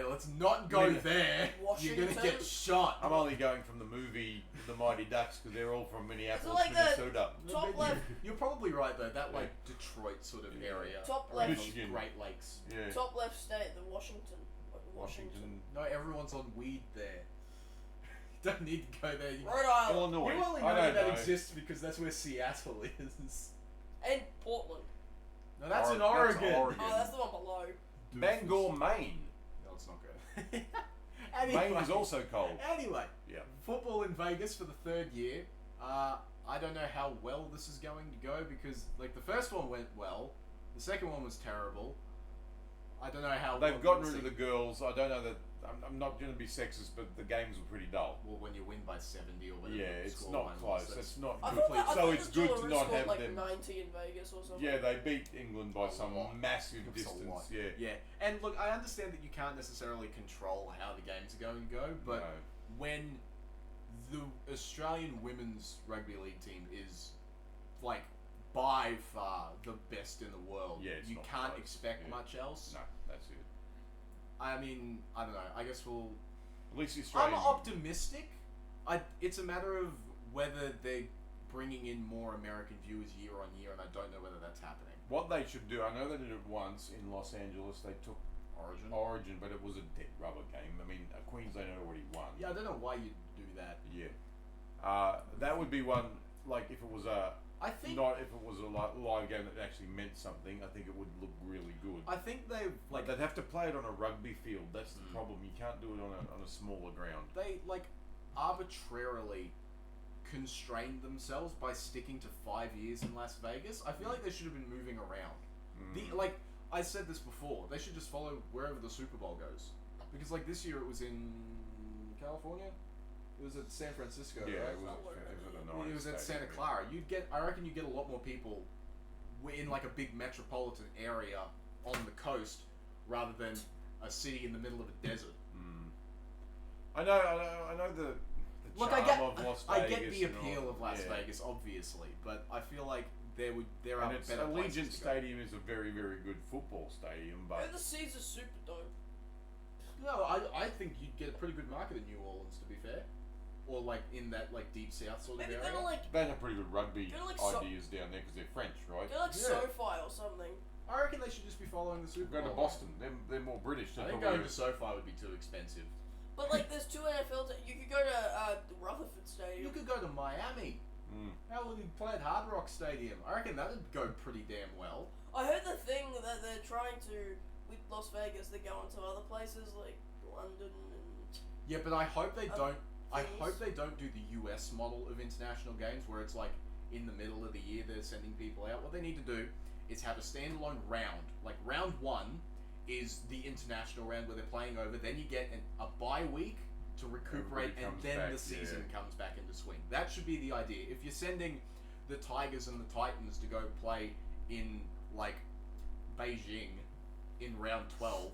Let's not go there. You're
Washington.
gonna get shot.
I'm only going from the movie The Mighty Ducks because they're all from Minneapolis,
like the-
Minnesota.
Top left.
You're probably right though. That like Detroit sort of area.
Top
around
left.
those
Michigan.
Great Lakes.
Yeah.
Top left state, the Washington.
Washington.
No, everyone's on weed there. You don't need to go there.
Rhode Island.
Illinois.
You only
I
know
don't
that
know.
exists because that's where Seattle is.
And Portland.
No, that's in
That's
Oregon.
Oregon.
Oh, that's the one below.
Bangor, Maine.
No, it's not good. Anyway.
Maine is also cold.
Anyway,
Yeah.
football in Vegas for the third year. I don't know how well this is going to go because like the first one went well, the second one was terrible. I don't know how
They've
well
gotten rid of the girls. I don't know that. I'm not going to be sexist, but the games were pretty dull.
Well, when you win by 70 or whatever.
Yeah,
the
it's
score
not
line
close.
was,
It's not
I
good.
thought that, I
So
thought
it's
the
good to
Belarus
not
scored
have
like
them.
90 in Vegas or something.
Yeah, they beat England by
A
some
lot.
massive
It was a
distance.
lot.
Yeah.
Yeah, and look, I understand that you can't necessarily control how the games are going to go, but
No.
when the Australian women's rugby league team is like by far the best in the world,
Yeah, it's
you
not
can't
close.
expect
Yeah.
much else.
No, that's it.
I mean, I don't know. I guess we'll.
At least the
I'm
Australian.
optimistic. It's a matter of whether they're bringing in more American viewers year on year, and I don't know whether that's happening.
What they should do, I know they did it once in Los Angeles. They took Origin, but it was a dead rubber game. I mean, Queensland had already won.
Yeah, I don't know why you'd do that.
Yeah. That would be one. Like if it was a
I think
live game that actually meant something, I think it would look really good.
I think they've
Like
like
they'd have to play it on a rugby field. That's the problem. You can't do it on a smaller ground.
they like arbitrarily constrained themselves by sticking to 5 years in Las Vegas. I feel like they should have been moving around. The like I said this before, they should just follow wherever the Super Bowl goes. Because like this year it was in California. It was at San Francisco.
Yeah,
right?
it was
It was at Santa
Stadium.
Clara. I reckon you get a lot more people in like a big metropolitan area on the coast rather than a city in the middle of a desert.
I know the
Look,
charm
I get
of Las Vegas.
I get the
and all-
appeal of Las
yeah.
Vegas, obviously, but I feel like there are
And it's
better
Allegiant
places to go.
Stadium is a very, very good football stadium, but
Go to the Caesar Superdome.
No, I think you'd get a pretty good market in New Orleans, to be fair, or like in that like deep south sort of
Maybe
area.
go to like
they have pretty good rugby
Go to, like,
ideas down there because they're French, right?
go to like
Yeah.
SoFi or something.
I reckon they should just be following the Super
Go to
Bowl.
Boston. They're more British.
I
They're
think
probably-
going to SoFi would be too expensive.
But like, there's two NFL. You could go to Rutherford Stadium.
You could go to Miami. Hell, we play at Hard Rock Stadium. I reckon that'd go pretty damn well.
I heard the thing that they're trying to with Las Vegas. They're going to other places like London and.
Yeah, but I hope they don't. I
things.
hope they don't do the US model of international games where it's like in the middle of the year they're sending people out. What they need to do is have a standalone round. Like round one is the international round where they're playing over. Then you get a bye week to recuperate,
Everybody
and
comes
then
back,
the season
yeah.
comes back into swing. That should be the idea. If you're sending the Tigers and the Titans to go play in like Beijing in round 12.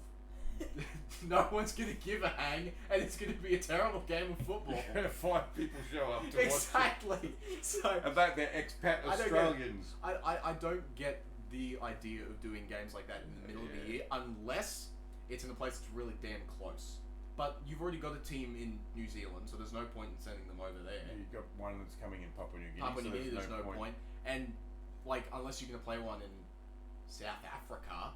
No one's gonna give a hang, and it's gonna be a terrible game of football.
You're gonna find people show up to
Exactly. So
watch it. About their expat
I don't get it.
Australians.
I don't get the idea of doing games like that in the middle of the year unless it's in a place that's really damn close. But you've already got a team in New Zealand, so there's no point in sending them over there.
You've got one that's coming in Papua New Guinea.
Papua New
so
Guinea, there's no point. And like, unless you're gonna play one in South Africa.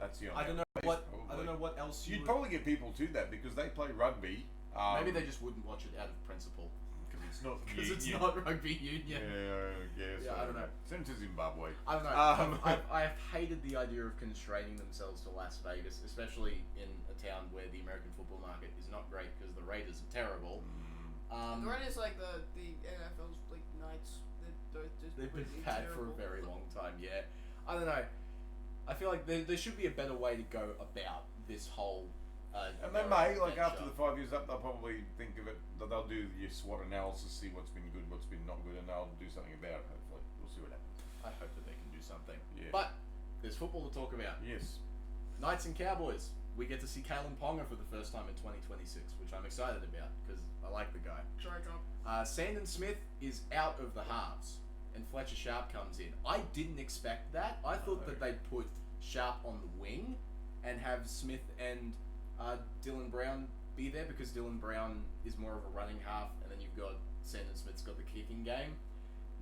That's the only.
I don't know what else
You'd
would...
probably get people to that because they play rugby.
Maybe they just wouldn't watch it out of principle.
Because it's not.
Because it's not rugby union.
Yeah, I don't know. Send to Zimbabwe.
I don't know. I've hated the idea of constraining themselves to Las Vegas, especially in a town where the American football market is not great because the Raiders are terrible.
The Raiders, like the NFL's like Knights.
They've been bad for a very long time. Yeah, I don't know. I feel like there should be a better way to go about this whole.
And they may, like after the 5 years up, they'll probably think of it. They'll do your SWOT analysis, see what's been good, what's been not good, and they'll do something about it. Hopefully, we'll see what happens.
I hope that they can do something.
Yeah.
But there's football to talk about.
Yes.
Knights and Cowboys. We get to see Kalen Ponga for the first time in 2026, which I'm excited about because I like the guy.
Sorry, Trump.
Sandon Smith is out of the halves, and Fletcher Sharp comes in. I didn't expect that. I thought that they'd put Sharp on the wing and have Smith and Dylan Brown be there because Dylan Brown is more of a running half, and then you've got Sandon Smith's got the kicking game.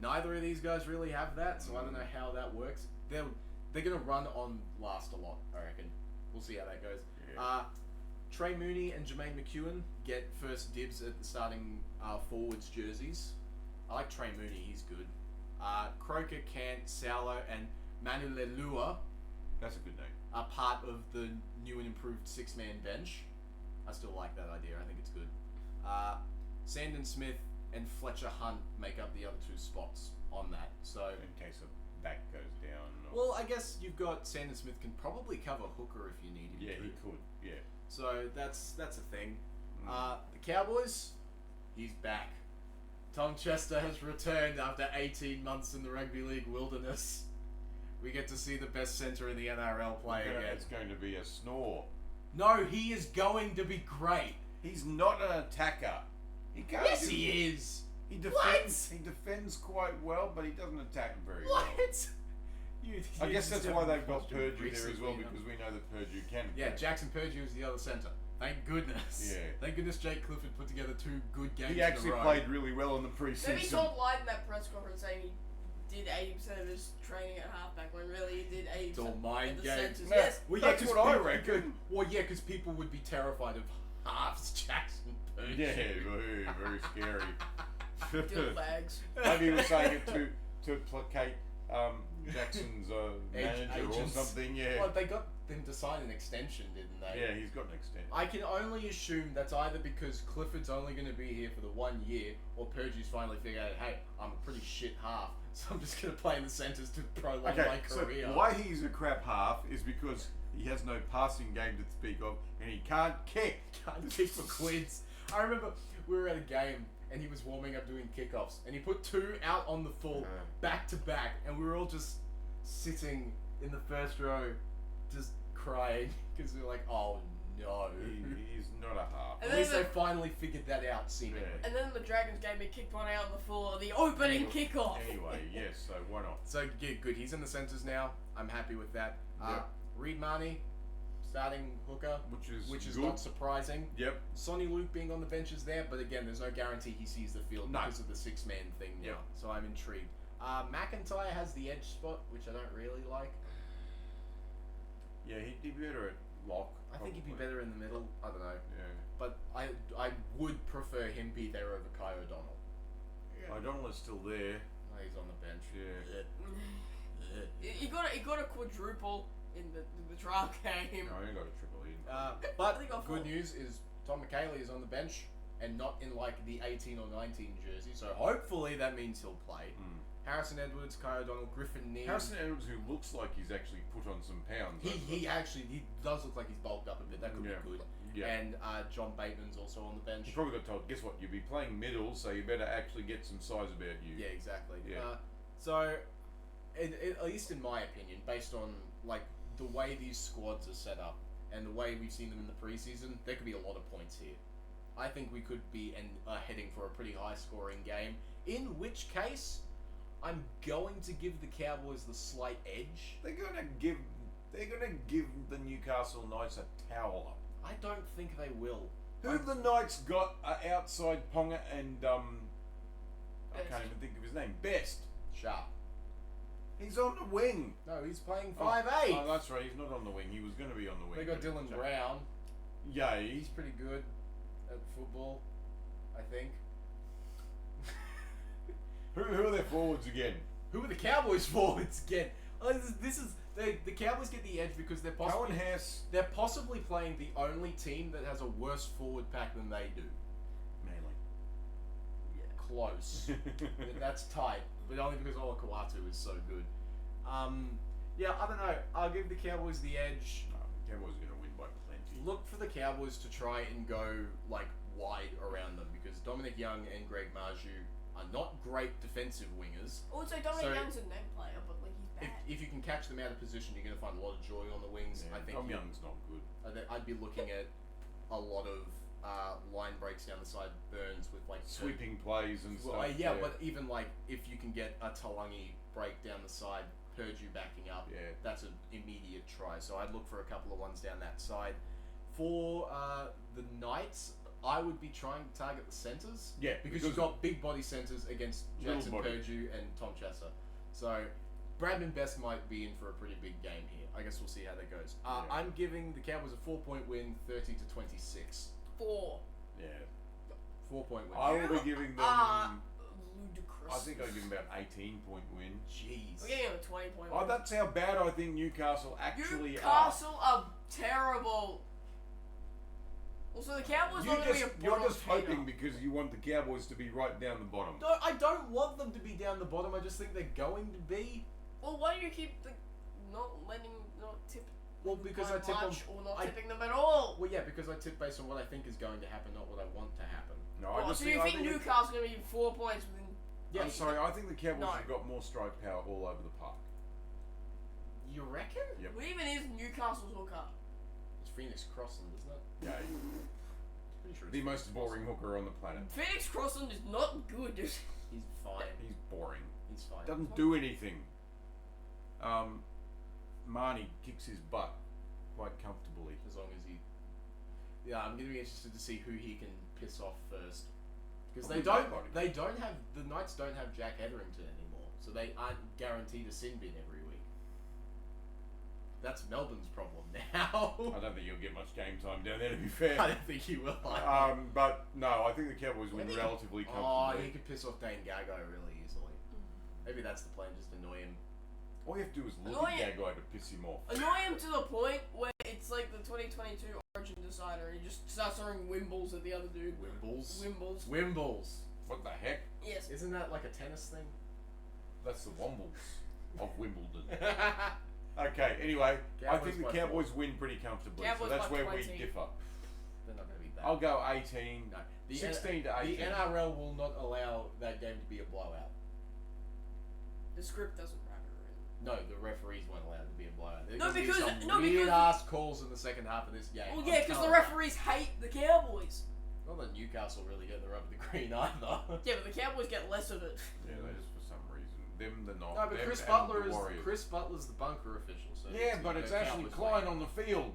Neither of these guys really have that, so I don't know how that works. They're gonna run on last a lot, I reckon. We'll see how that goes.
Yeah.
Trey Mooney and Jermaine McEwen get first dibs at the starting forwards jerseys. I like Trey Mooney, he's good. Croker, Kant, Saulo, and Manu Leilua.
That's a good name.
Are part of the new and improved six-man bench. I still like that idea. I think it's good. Sandon Smith and Fletcher Hunt make up the other two spots on that. So
in case a back goes down.
Well, I guess you've got Sandon Smith can probably cover hooker if you need him.
Yeah, he could. Yeah.
So that's a thing. The Cowboys, he's back. Tom Chester has returned after 18 months in the rugby league wilderness. We get to see the best centre in the NRL play again.
It's going to be a snore.
No, he is going to be great.
He's not an attacker. He can't.
Yes, he is.
He defends. He defends quite well, but he doesn't attack very well.
What?
I guess that's why they've got Purdue there as well, because we know that Purdue can.
Yeah, Jackson Purdue is the other centre. Thank goodness.
Yeah.
Thank goodness Jake Clifford put together two good games.
He actually
in a row.
played really well in the preseason.
Maybe Todd lied in that press conference saying he did 80% of his training at halfback when really he did 80%
It's all mind
of the
games.
centres.
No,
Yes.
Well,
that's
yeah,
what I reckon.
Well, yeah, because people would be terrified of halves Jackson Purdue.
Yeah, very scary.
Dill bags.
Maybe he was saying it to placate Jackson's manager or something. Yeah.
Well, they got them to sign an extension, didn't they?
Yeah, he's got an extension.
I can only assume that's either because Clifford's only going to be here for the 1 year, or Purdue's finally figured out, hey, I'm a pretty shit half, so I'm just going to play in the centres to prolong my career.
So why he's a crap half is because he has no passing game to speak of, and he can't kick.
Can't kick for quids. I remember we were at a game, and he was warming up doing kickoffs, and he put two out on the full, back to back, and we were all just sitting in the first row, just crying, because we were like, oh no.
He's not a half.
At least they finally figured that out, seemingly.
Yeah.
And then the Dragons game, he kicked one out on the full of the opening kickoff.
Anyway, yes, so why not?
So, yeah, good. He's in the centres now. I'm happy with that.
Yep.
Reed Marnie, starting hooker, which is
good.
not surprising.
Yep.
Sonny Luke being on the bench is there, but again, there's no guarantee he sees the field because of the six-man thing now.
Yep.
So I'm intrigued. McIntyre has the edge spot, which I don't really like.
Yeah, he'd be better at lock.
I think he'd be better in the middle. I don't know.
Yeah.
But I would prefer him be there over Kai O'Donnell.
O'Donnell is still there.
Oh, he's on the bench.
Yeah.
He got a quadruple in the trial game.
No, he got a triple in.
But
They got
good
four.
news is Tom McKaylee is on the bench and not in like the 18 or 19 jersey. So hopefully that means he'll play. Harrison Edwards, Kai O'Donnell, Griffin Neal.
Harrison Edwards, who looks like he's actually put on some pounds.
He does look like he's bulked up a bit. That could be good.
Yeah.
And John Bateman's also on the bench.
He probably got told, guess what, you'll be playing middle, so you better actually get some size about you.
Yeah, exactly.
Yeah.
So, at least in my opinion, based on like the way these squads are set up and the way we've seen them in the preseason, there could be a lot of points here. I think we could be heading for a pretty high-scoring game. In which case, I'm going to give the Cowboys the slight edge.
They're gonna give the Newcastle Knights a towel up.
I don't think they will.
Who the Knights got outside Ponga and I can't even think of his name. Best.
Sharp.
He's on the wing.
No, he's playing 5'8".
Oh, that's right. He's not on the wing. He was going to be on the wing.
They got Dylan Brown.
Yeah,
He's pretty good at football, I think.
Who are their forwards again?
Who are the Cowboys forwards again? Oh, this is the Cowboys get the edge because they're possibly playing the only team that has a worse forward pack than they do.
Manly.
Yeah, close. That's tight, but only because Ola Kawatu is so good. Yeah, I don't know. I'll give the Cowboys the edge.
No, the Cowboys are going to win by plenty.
Look for the Cowboys to try and go like wide around them because Dominic Young and Greg Marju are not great defensive wingers.
Also, Dominic Young's a name player, but like he's bad.
If you can catch them out of position, you're going to find a lot of joy on the wings.
Yeah,
I think
Dom Young's not good.
I'd be looking at a lot of line breaks down the side, Burns with like
sweeping plays and stuff.
Yeah, but even like if you can get a Talangi break down the side, Purdue backing up, that's an immediate try. So I'd look for a couple of ones down that side. For the Knights, I would be trying to target the centers.
Yeah,
because you've got big body centers against Jackson Purdue and Tom Chesser. So Bradman Best might be in for a pretty big game here. I guess we'll see how that goes. I'm giving the Cowboys a 4-point win, 30-26.
4.
Yeah.
4-point win.
I will be giving them.
Ludicrous.
I think I'll give them about 18-point win.
Jeez.
We're getting a 20-point win.
Oh, that's how bad I think Newcastle actually
Newcastle are terrible. Also, the Cowboys are going to be a
You're just hoping because you want the Cowboys to be right down the bottom.
No, I don't want them to be down the bottom. I just think they're going to be.
Well, why do you keep not tip?
Well, because I tip them,
or not tipping them at all.
Well, yeah, because I tip based on what I think is going to happen, not what I want to happen.
No, I just
so you think Newcastle's going to be 4 points within?
Yeah, I'm sorry. I think the Cowboys have got more strike power all over the park.
You reckon?
Yep.
What even is Newcastle's hooker?
It's Phoenix Crossland, isn't it?
Yeah.
Pretty sure
the most boring hooker on the planet.
Phoenix Crossland is not good.
He's fine.
He's boring.
He's fine.
Doesn't do anything. Marnie kicks his butt quite comfortably.
As long as he... Yeah, I'm going to be interested to see who he can piss off first. Because the Knights don't have Jack Etherington anymore. So they aren't guaranteed a sin bin every week. That's Melbourne's problem now.
I don't think you'll get much game time down there, to be fair.
I don't think he will.
But no, I think the Cowboys win relatively comfortably.
Oh, he could piss off Dane Gagai really easily. Maybe that's the plan, just annoy him.
All you have to do is look at Gagai to piss him off.
Annoy him to the point where it's like the 2022 Origin decider. He just starts throwing Wimbles at the other dude.
Wimbles.
What the heck?
Yes.
Isn't that like a tennis thing?
That's the Wombles of Wimbledon. Okay, anyway, I think the Cowboys win pretty comfortably. So that's where we differ.
They're not going to be that.
I'll go 18.
No.
16 to 18.
The NRL will not allow that game to be a blowout.
The script doesn't wrap it in.
No, the referees won't allow it to be a blowout.
Because
weird ass calls in the second half of this game.
Well, yeah, because the referees hate the Cowboys.
Not that Newcastle really get the rub of the green either.
Yeah, but the Cowboys get less of it.
Yeah, they just for some reason. The not.
No, but Chris Butler's the bunker official. So
yeah, but it's Ashley Klein on the field.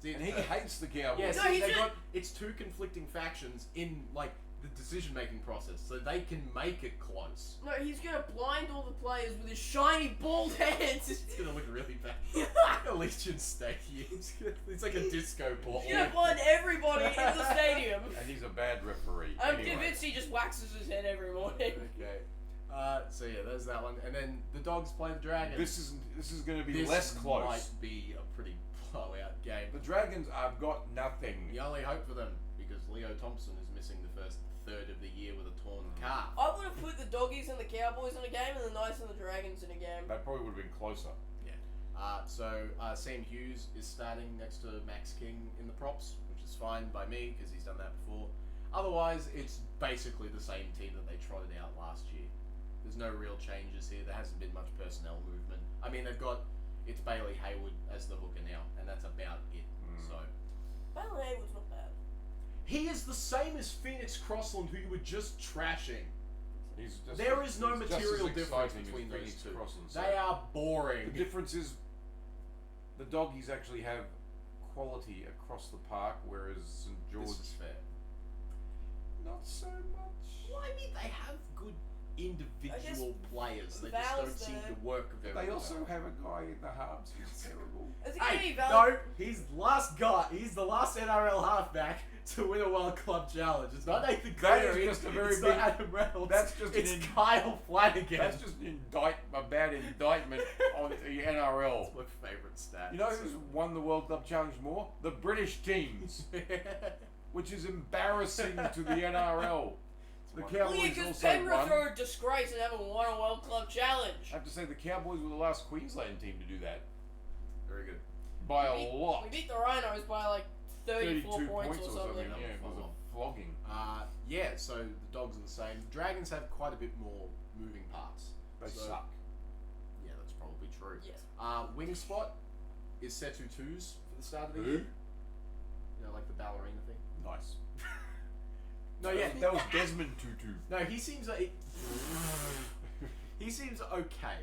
And he hates the Cowboys.
Yeah, it's two conflicting factions in like the decision-making process, so they can make it close.
No, he's gonna blind all the players with his shiny bald head.
It's gonna look really bad. Allegiant Stadium. It's like a disco ball.
He's gonna blind everybody in the stadium.
And he's a bad referee.
I'm convinced he just waxes his head every morning.
Okay. So yeah, there's that one, and then the Dogs play the Dragons.
This is going to be less close.
Might be a pretty blowout game.
The Dragons have got nothing.
The only hope for them because Leo Thompson is missing the first third of the year with a torn calf.
I would have put the Doggies and the Cowboys in a game, and the Knights and the Dragons in a game.
That probably would have been closer.
Yeah. So Sam Hughes is starting next to Max King in the props, which is fine by me because he's done that before. Otherwise, it's basically the same team that they trotted out last year. There's no real changes here. There hasn't been much personnel movement. I mean, it's Bailey Hayward as the hooker now, and that's about it. So
Bailey Hayward's not bad.
He is the same as Phoenix Crossland, who you were just trashing. There is no material difference between those two. They are boring.
The difference is the Doggies actually have quality across the park, whereas St. George...
This is fair.
Not so much.
Well, I mean, they have good individual players. They just
Val's
don't seem
there.
to work very well.
They also have a guy in the halves who's terrible.
Is it gonna
Hey,
be Val?
no, he's the last guy. He's the last NRL halfback to win a World Club Challenge. It's not Nathan
That is
Cleary.
just a very
it's
big-
not Adam Reynolds.
that's just
it's
an
Kyle Flanagan.
That's just a bad indictment on the NRL.
That's my favourite stat.
You know who's won the World Club Challenge more? The British teams, which is embarrassing to the NRL. The
Well,
Cowboys
yeah, because
also
Penrith
won.
are a disgrace and haven't won a World Club Challenge.
I have to say the Cowboys were the last Queensland team to do that
Very good.
by
We
a
beat-
lot.
We beat the Rhinos by like 34
32
points or something.
Yeah, it was a flogging.
Yeah, so the Dogs are the same. Dragons have quite a bit more moving parts.
They
So-
suck.
Yeah, that's probably true.
Yes.
Wing spot is Setu Twos for the start of the
Who?
year. You know, like the ballerina thing.
Nice.
No, yeah.
That was Desmond Tutu.
No, he seems like he seems okay.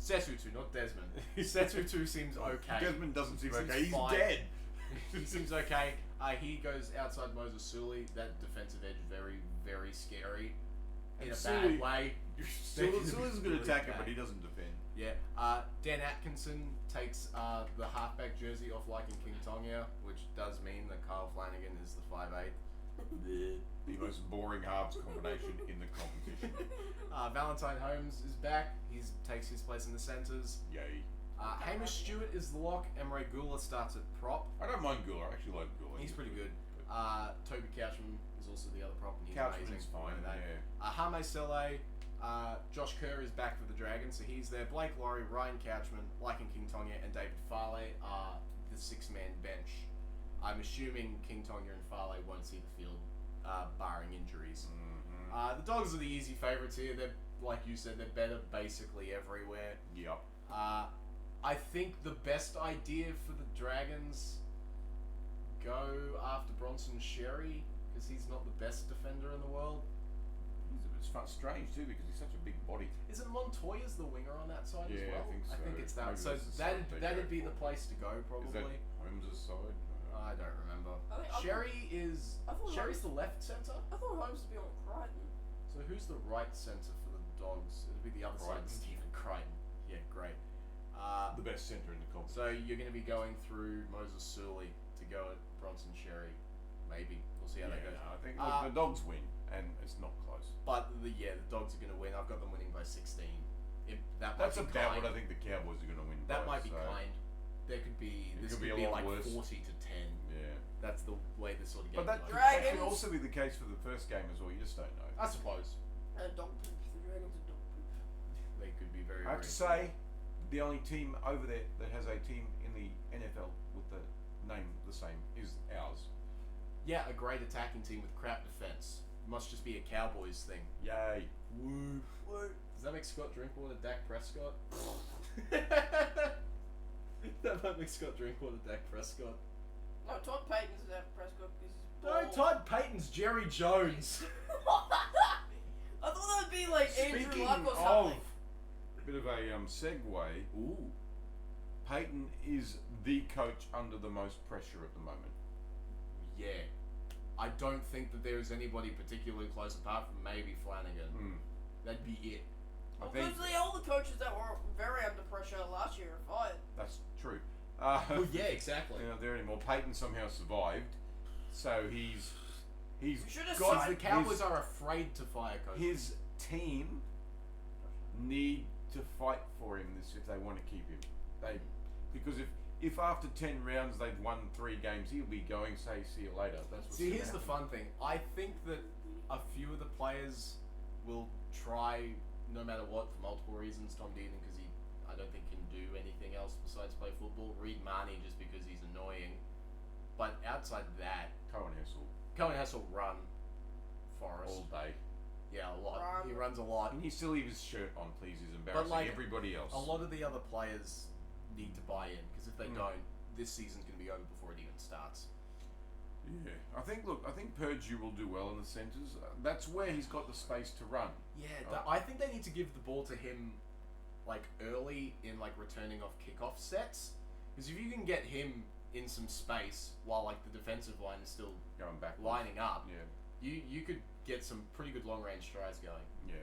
Setutu, not Desmond. Setutu seems okay.
Desmond doesn't seem
He seems
okay. He's
fine.
dead.
He seems okay. He goes outside Moses Sully. That defensive edge, very, very scary. In a
Sully-
bad way.
Sully's a good
Really
attacker,
bad.
but he doesn't defend.
Yeah. Dan Atkinson takes the halfback jersey off like in King Tonga, which does mean that Kyle Flanagan is the 5'8".
The most boring halves combination in the competition.
Valentine Holmes is back. He takes his place in the centres.
Yay.
Hamish Stewart is the lock. Emre Gula starts at prop.
I don't mind Gula. I actually like Gula.
He's pretty good. Toby Couchman is also the other prop, and he's
Couchman's
amazing.
fine.
That.
Yeah.
Hame Sele, Josh Kerr is back for the Dragons, so he's there. Blake Laurie, Ryan Couchman, like in King Tonga, and David Farley are the six-man bench. I'm assuming King Tonga and Farley won't see the field, barring injuries.
Mm-hmm.
The Dogs are the easy favourites here. They're, like you said, they're better basically everywhere.
Yep.
I think the best idea for the Dragons go after Bronson Sherry because he's not the best defender in the world.
It's strange too because he's such a big body.
Isn't Montoya's the winger on that side as
Yeah,
well?
I think so.
it's that.
Maybe
So
that's the side they
that'd
go
be
for.
the place to go probably.
Is that Holmes' side?
I don't remember.
I
Sherry is
I thought
Sherry's the left centre.
I thought Holmes would be on Crichton.
So who's the right centre for the Dogs? It'd be the other side,
Crichton.
Stephen Crichton. Yeah, great.
The best centre in the competition.
So you're going to be going through Moses Sully to go at Bronson Sherry. Maybe we'll see how that goes.
No, I think look, the Dogs win, and it's not close.
But the Dogs are going to win. I've got them winning by 16.
That's
might be
about
kind.
what I think the Cowboys are going to win.
That
by,
might be
so,
kind. There could be.
It
This
could be
could
a
be
lot
like
worse.
40 to 10.
Yeah.
That's the way this sort of game.
But that
goes.
could,
Dragons.
that could also be the case for the first game as well. You just don't know.
I suppose
Dog poop. The Dragons are dog poop.
they could be very.
I have to say, the only team over there that has a team in the NFL with the name the same is ours.
Yeah, a great attacking team with crap defense. It must just be a Cowboys thing.
Yay.
Woo.
Woo.
Does that make Scott Drinkwater Dak Prescott? That might make Scott Drinkwater Dak Prescott.
No, Todd Payton's at Prescott because he's
No,
bald.
Todd Payton's Jerry Jones.
I thought that would be like Andrew
Speaking
Luck or
of
something.
a bit of a segue,
Ooh.
Peyton is the coach under the most pressure at the moment.
Yeah. I don't think that there is anybody particularly close apart from maybe Flanagan. That'd be it.
I
Well,
think
because all the coaches that were very under pressure last year are fired.
that's true.
Well, yeah, exactly.
They're not there anymore. Peyton somehow survived, so he's
You should have
got
Because the Cowboys
his,
are afraid to fire coaches.
his team need to fight for him this if they want to keep him. Because if after 10 rounds they've won 3 games, he'll be going say see you later. That's what's
See,
gonna
here's the
happen.
fun thing. I think that a few of the players will try, no matter what, for multiple reasons. Tom Deaton, because I don't think can do anything else besides play football. Reed Marnie, just because he's annoying. But outside that,
Cohen
Hessel run Forrest.
all day.
Yeah, a lot.
Run.
He runs a lot.
And he still leave his shirt on, please. He's embarrassing
like,
everybody else.
A lot of the other players need to buy in, because if they don't, this season's going to be over before it even starts.
Yeah, I think Purdue will do well in the centres. That's where he's got the space to run.
Yeah, I think they need to give the ball to him, like early in like returning off kickoff sets, because if you can get him in some space while like the defensive line is still
Going back.
lining up,
Yeah,
you could get some pretty good long range tries going.
yeah.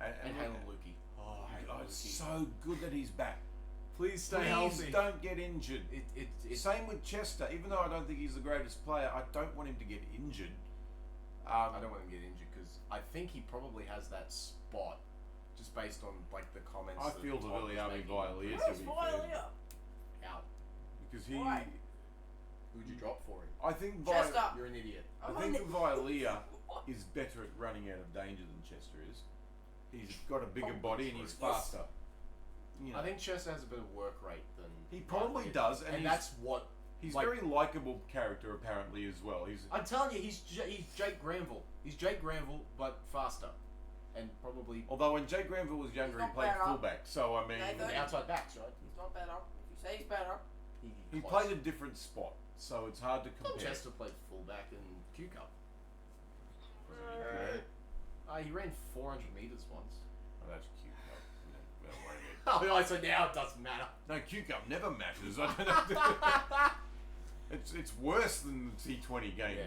And Halen Lukey. Oh,
Oh,
Halen
it's
Lukey.
so good that he's back.
Please stay
Please
healthy.
don't get injured.
It's
Same with Chester. Even though I don't think he's the greatest player, I don't want him to get injured.
I don't want him to get injured because I think he probably has that spot, just based on like the comments.
I
that
feel
Todd
the
was
Viliami
making.
Vialier
Where's
to be
Vilea?
fair.
Out.
Because he...
Why?
Who'd you drop for him?
I think
Chester.
You're an idiot.
I think Vilea is better at running out of danger than Chester is. He's got a bigger body and he's faster. You know.
I think Chester has a better work rate than
He probably
Vialier.
does, and
that's what
he's
like-
very likable character apparently as well. He's
I'm telling you. He's Jake Granville. He's Jake Granville, but faster, and probably
although when Jake Granville was younger, he
Not
played
better.
fullback. So I mean,
Nathan.
outside backs, right?
He's not better. If you say he's better.
he played a different spot, so it's hard to
Tom
compare.
Chester played fullback in Q Cup.
Uh,
He ran 400 meters once.
Oh, that's cute. No, don't worry about it.
Oh, so now it doesn't matter.
No, Q Cup never matters. I don't know. It's worse than the T20 games.
Yeah.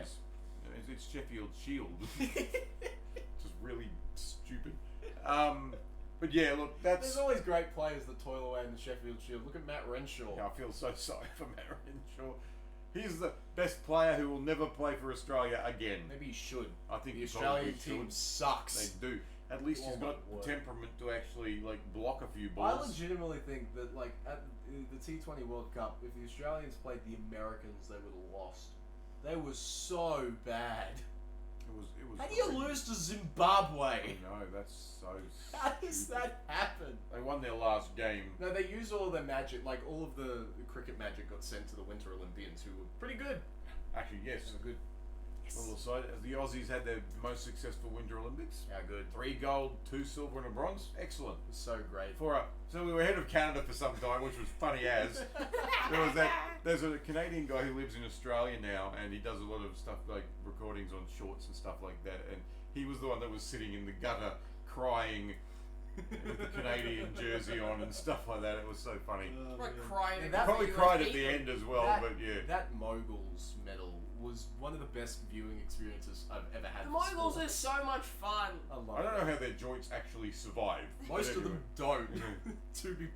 You know, it's Sheffield Shield. Just really stupid. But yeah, look,
There's
that's.
always great players that toil away in the Sheffield Shield. Look at Matt Renshaw.
I feel so sorry for Matt Renshaw. He's the best player who will never play for Australia again.
Maybe he should.
I think
The
he
Australian
probably
team
should.
sucks.
They do. At least
Oh
he's
my
got
word.
the temperament to actually like block a few
I
balls.
legitimately think that, like, at the T20 World Cup, if the Australians played the Americans, they would have lost. They were so bad.
It was.
How do you
horrendous.
lose to Zimbabwe?
No, that's so.
How does
stupid.
that happen?
They won their last game.
No, they used all of their magic, like all of the cricket magic got sent to the Winter Olympians, who were pretty good.
Actually, yes.
They were good.
Little aside, as the Aussies had their most successful Winter Olympics.
How good.
3 gold, 2 silver, and a bronze. Excellent.
It was so great.
So we were ahead of Canada for some time, which was funny as. There's a Canadian guy who lives in Australia now, and he does a lot of stuff like recordings on shorts and stuff like that. And he was the one that was sitting in the gutter crying with the Canadian jersey on and stuff like that. It was so funny.
like crying.
Yeah,
He
that-
probably
you
cried
like
at the
Ethan.
end as well,
That-
but yeah.
That Moguls medal was one of the best viewing experiences I've ever had.
The
for
Moguls
sport.
is so much fun.
I love
I don't
it.
know how their joints actually survive.
Most
but
of them
anyway.
don't.
Yeah.
to be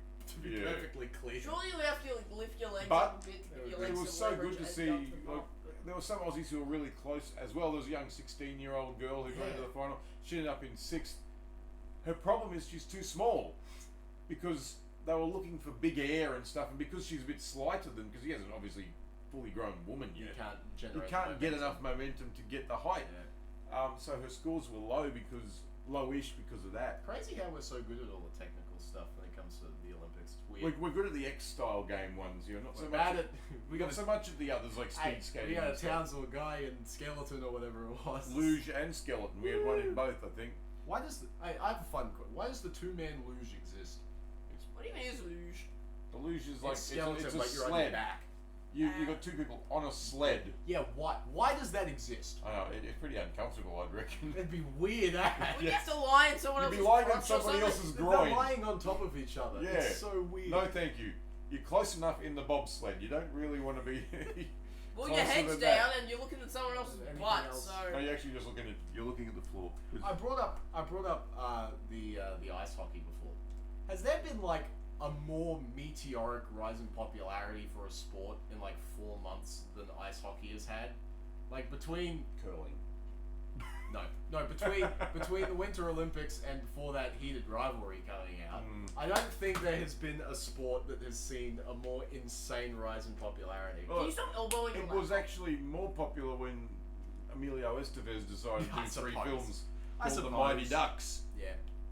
Yeah.
perfectly clear.
Surely you have to like, lift your legs
But
up a bit to get your
it
legs
It was
to
so
leverage
good to
and
see.
jump to the
Like,
top.
there were some Aussies who were really close as well. There was a young 16-year-old girl who got into
Yeah.
the final. She ended up in 6th. Her problem is she's too small because they were looking for big air and stuff, and because she's a bit slighter than because he hasn't obviously fully grown woman
You
yet.
can't
You
generate.
can't get
momentum.
enough momentum to get the height.
Yeah.
So her scores were lowish because of that.
Crazy how we're so good at all the technical stuff when it comes to the Olympics. It's weird.
We're good at the X-style game ones, you know, not so
We're
much.
bad at. We got
Not
a
so much at the others like speed
Hey,
skating.
we got a
and stuff.
Townsville guy and skeleton or whatever it was.
Luge and skeleton. We had one in both, I think.
Why does I have a fun question. Why does the 2-man luge exist?
What do you mean is luge?
The luge is like
It's skeleton,
it's a
but you're on your
sled.
back.
You got 2 people on a sled.
Yeah, why? Why does that exist?
I know it's pretty uncomfortable, I'd reckon.
It'd be weird, eh?
Would you have to lie in someone
You'd be
else's
lying on
crotch or
somebody
something?
else's
They're
groin.
lying on top of each other.
Yeah.
It's so weird.
No, thank you. You're close enough in the bobsled. You don't really want to be.
Well,
closer
your head's
than
down
that.
and you're looking at someone else's
Anything
butt,
else?
so...
No, you're actually just looking at the floor.
I brought up the ice hockey before. Has there been like a more meteoric rise in popularity for a sport in like 4 months than ice hockey has had? Like between
Curling.
between the Winter Olympics and before that heated rivalry coming out,
Mm.
I don't think there has been a sport that has seen a more insane rise in popularity.
Well,
Can you stop elbowing
It
your
was actually more popular when Emilio Estevez decided to
I
do 3
suppose.
films
I
called The
suppose.
Mighty Ducks.
Yeah.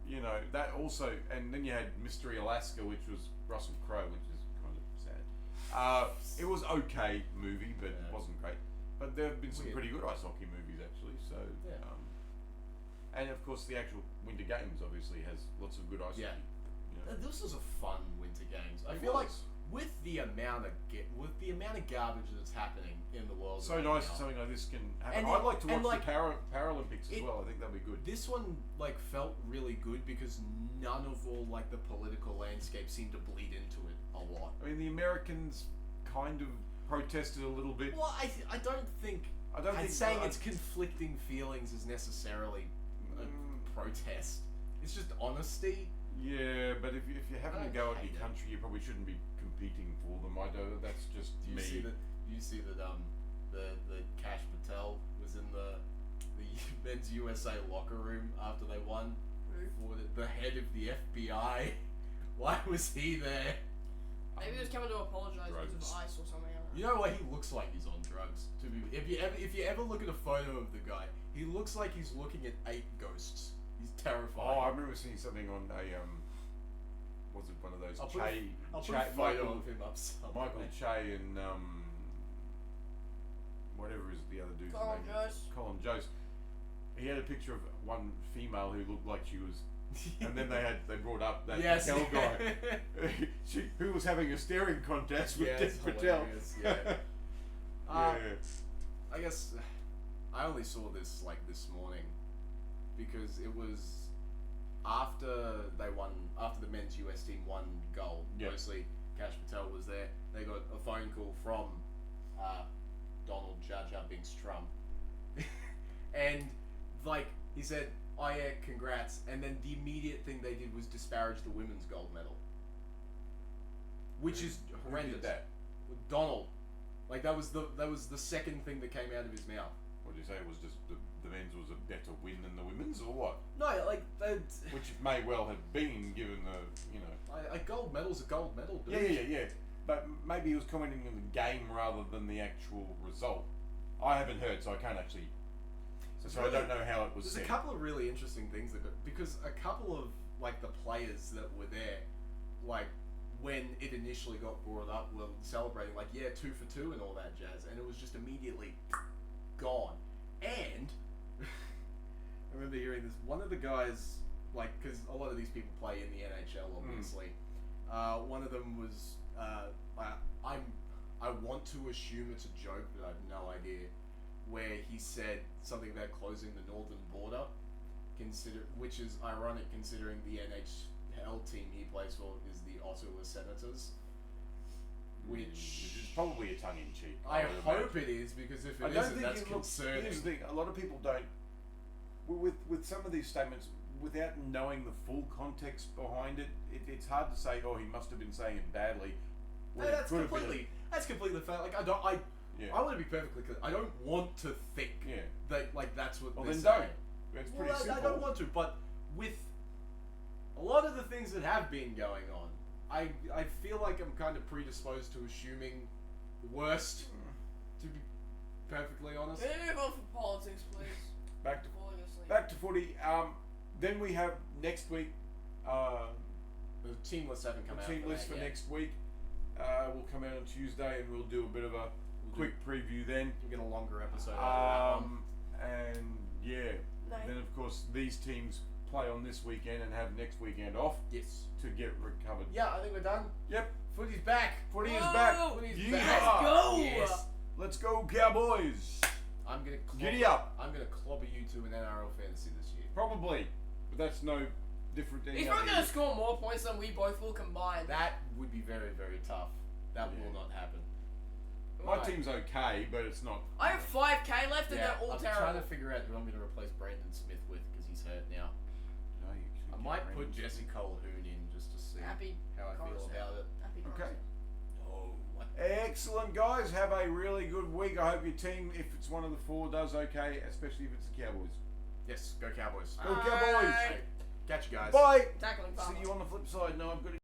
You know, that also, and then you had Mystery Alaska, which was Russell Crowe, which is kind of sad. It was okay movie, but
Yeah.
it wasn't great. But there have been some
Weird.
pretty good ice hockey movies actually. So,
Yeah.
and of course the actual Winter Games obviously has lots of good ice
Yeah.
hockey. You know.
This was a fun Winter Games. I
It
feel like
was.
with the amount of garbage that's happening in the world.
So
right
nice
now,
that something like this can happen.
And
I'd
it-
like to
and
watch
like,
the Paralympics as
it-
well. I think that'd be good.
This one like felt really good because none of all like the political landscape seemed to bleed into it a lot.
I mean, the Americans kind of protested a little bit.
Well, I don't think.
I don't
I'd
think
saying it's conflicting feelings is necessarily a
Mm.
protest. It's just honesty.
Yeah, but if you're having
I
to go at
hate
your
it.
country, you probably shouldn't be competing for them. I don't. That's just
Do you
me.
see that? Do you see that? The Cash Patel was in the men's USA locker room after they won.
Who?
For the head of the FBI. Why was he there?
Maybe he was coming to apologise because
Drugs.
of ice or something. I don't know.
You know what? He looks like he's on drugs. If you ever look at a photo of the guy, he looks like he's looking at 8 ghosts. He's terrifying.
Oh, I remember seeing something on a was it one of those
I'll put
Che,
a photo
Michael
of him up somewhere.
Michael Che and whatever is the other dude's
Colin
name?
Jost.
Colin Jost. He had a picture of one female who looked like she was, and then they brought up that
Yes.
Patel guy, who was having a staring contest with
Yeah,
Dick
it's
Patel.
hilarious, yeah.
Yeah.
I guess I only saw this like this morning because it was after the men's US team won gold.
Yep.
Mostly Cash Patel was there. They got a phone call from Donald Jaja Binks Trump, and like he said, "Oh yeah, congrats," and then the immediate thing they did was disparage the women's gold medal, which is
Who
horrendous.
did that?
Donald, like that was the second thing that came out of his mouth.
What did you say? It was just the men's was a better win than the women's, or what?
No, like
Which it may well have been, given the
a gold medal's a gold medal. Dude.
Yeah. But maybe he was commenting on the game rather than the actual result. I haven't heard, so I can't actually. So I don't know how it was
There's
said.
a couple of really interesting things because a couple of like the players that were there, like when it initially got brought up, were celebrating like 2 for 2 and all that jazz, and it was just immediately gone. And I remember hearing this. One of the guys, like, because a lot of these people play in the NHL, obviously. One of them was I want to assume it's a joke, but I have no idea. Where he said something about closing the northern border, which is ironic considering the NHL team he plays for is the Ottawa Senators. Which
is probably a tongue-in-cheek.
I
would
hope
imagine.
it is, because if
I
it
don't
isn't,
think
that's
it looks-
concerning.
Here's the thing: a lot of people don't. With some of these statements, without knowing the full context behind it, it's hard to say. Oh, he must have been saying it badly.
No,
when it
that's
could have been
completely fair. Like I
Yeah.
want to be perfectly clear. I don't want to think
Yeah.
that like that's what.
Well,
they're
then
saying.
don't. It's
Well,
pretty simple.
I don't want to, but with a lot of the things that have been going on, I feel like I'm kind of predisposed to assuming the worst. To be perfectly honest.
Can we move on from politics, please?
Back to
Falling asleep.
back to footy. Then we have next week.
The team lists haven't come
The
out.
team
for
list
that
for
yet.
next week will come out on Tuesday, and we'll do a bit of a quick preview then.
We'll get a longer episode out of that one.
And yeah,
No.
then of course these teams play on this weekend and have next weekend off
Yes.
to get recovered.
Yeah, I think we're done.
Yep,
Footy's back.
footy is
Whoa!
back.
Footy's
Yeehaw!
back.
Let's go!
Yes.
Let's go, Cowboys!
I'm gonna
Giddy up!
I'm gonna clobber you two in NRL fantasy this year.
Probably, but that's no different than
He's
any
not
other
going to
year.
score more points than we both will combine.
That would be very, very tough. That
Yeah.
will not happen.
My
Right.
team's okay, but it's not.
I have 5k left and
Yeah,
they're all
I'm
terrible.
trying to figure out who I'm going to replace Brandon Smith with because he's hurt now.
No, you
I
can't
might
get
put
Brandon
Jesse
Smith.
Colquhoun in just to see
Happy
how I feel
concept.
about it.
Happy
Okay.
concept.
No.
Excellent, guys. Have a really good week. I hope your team, if it's one of the four, does okay, especially if it's the Cowboys.
Yes, go Cowboys.
Go
Bye.
Cowboys!
Hey, catch you guys.
Bye!
Tackling
See
Farmer.
you on the flip side. No, I've got to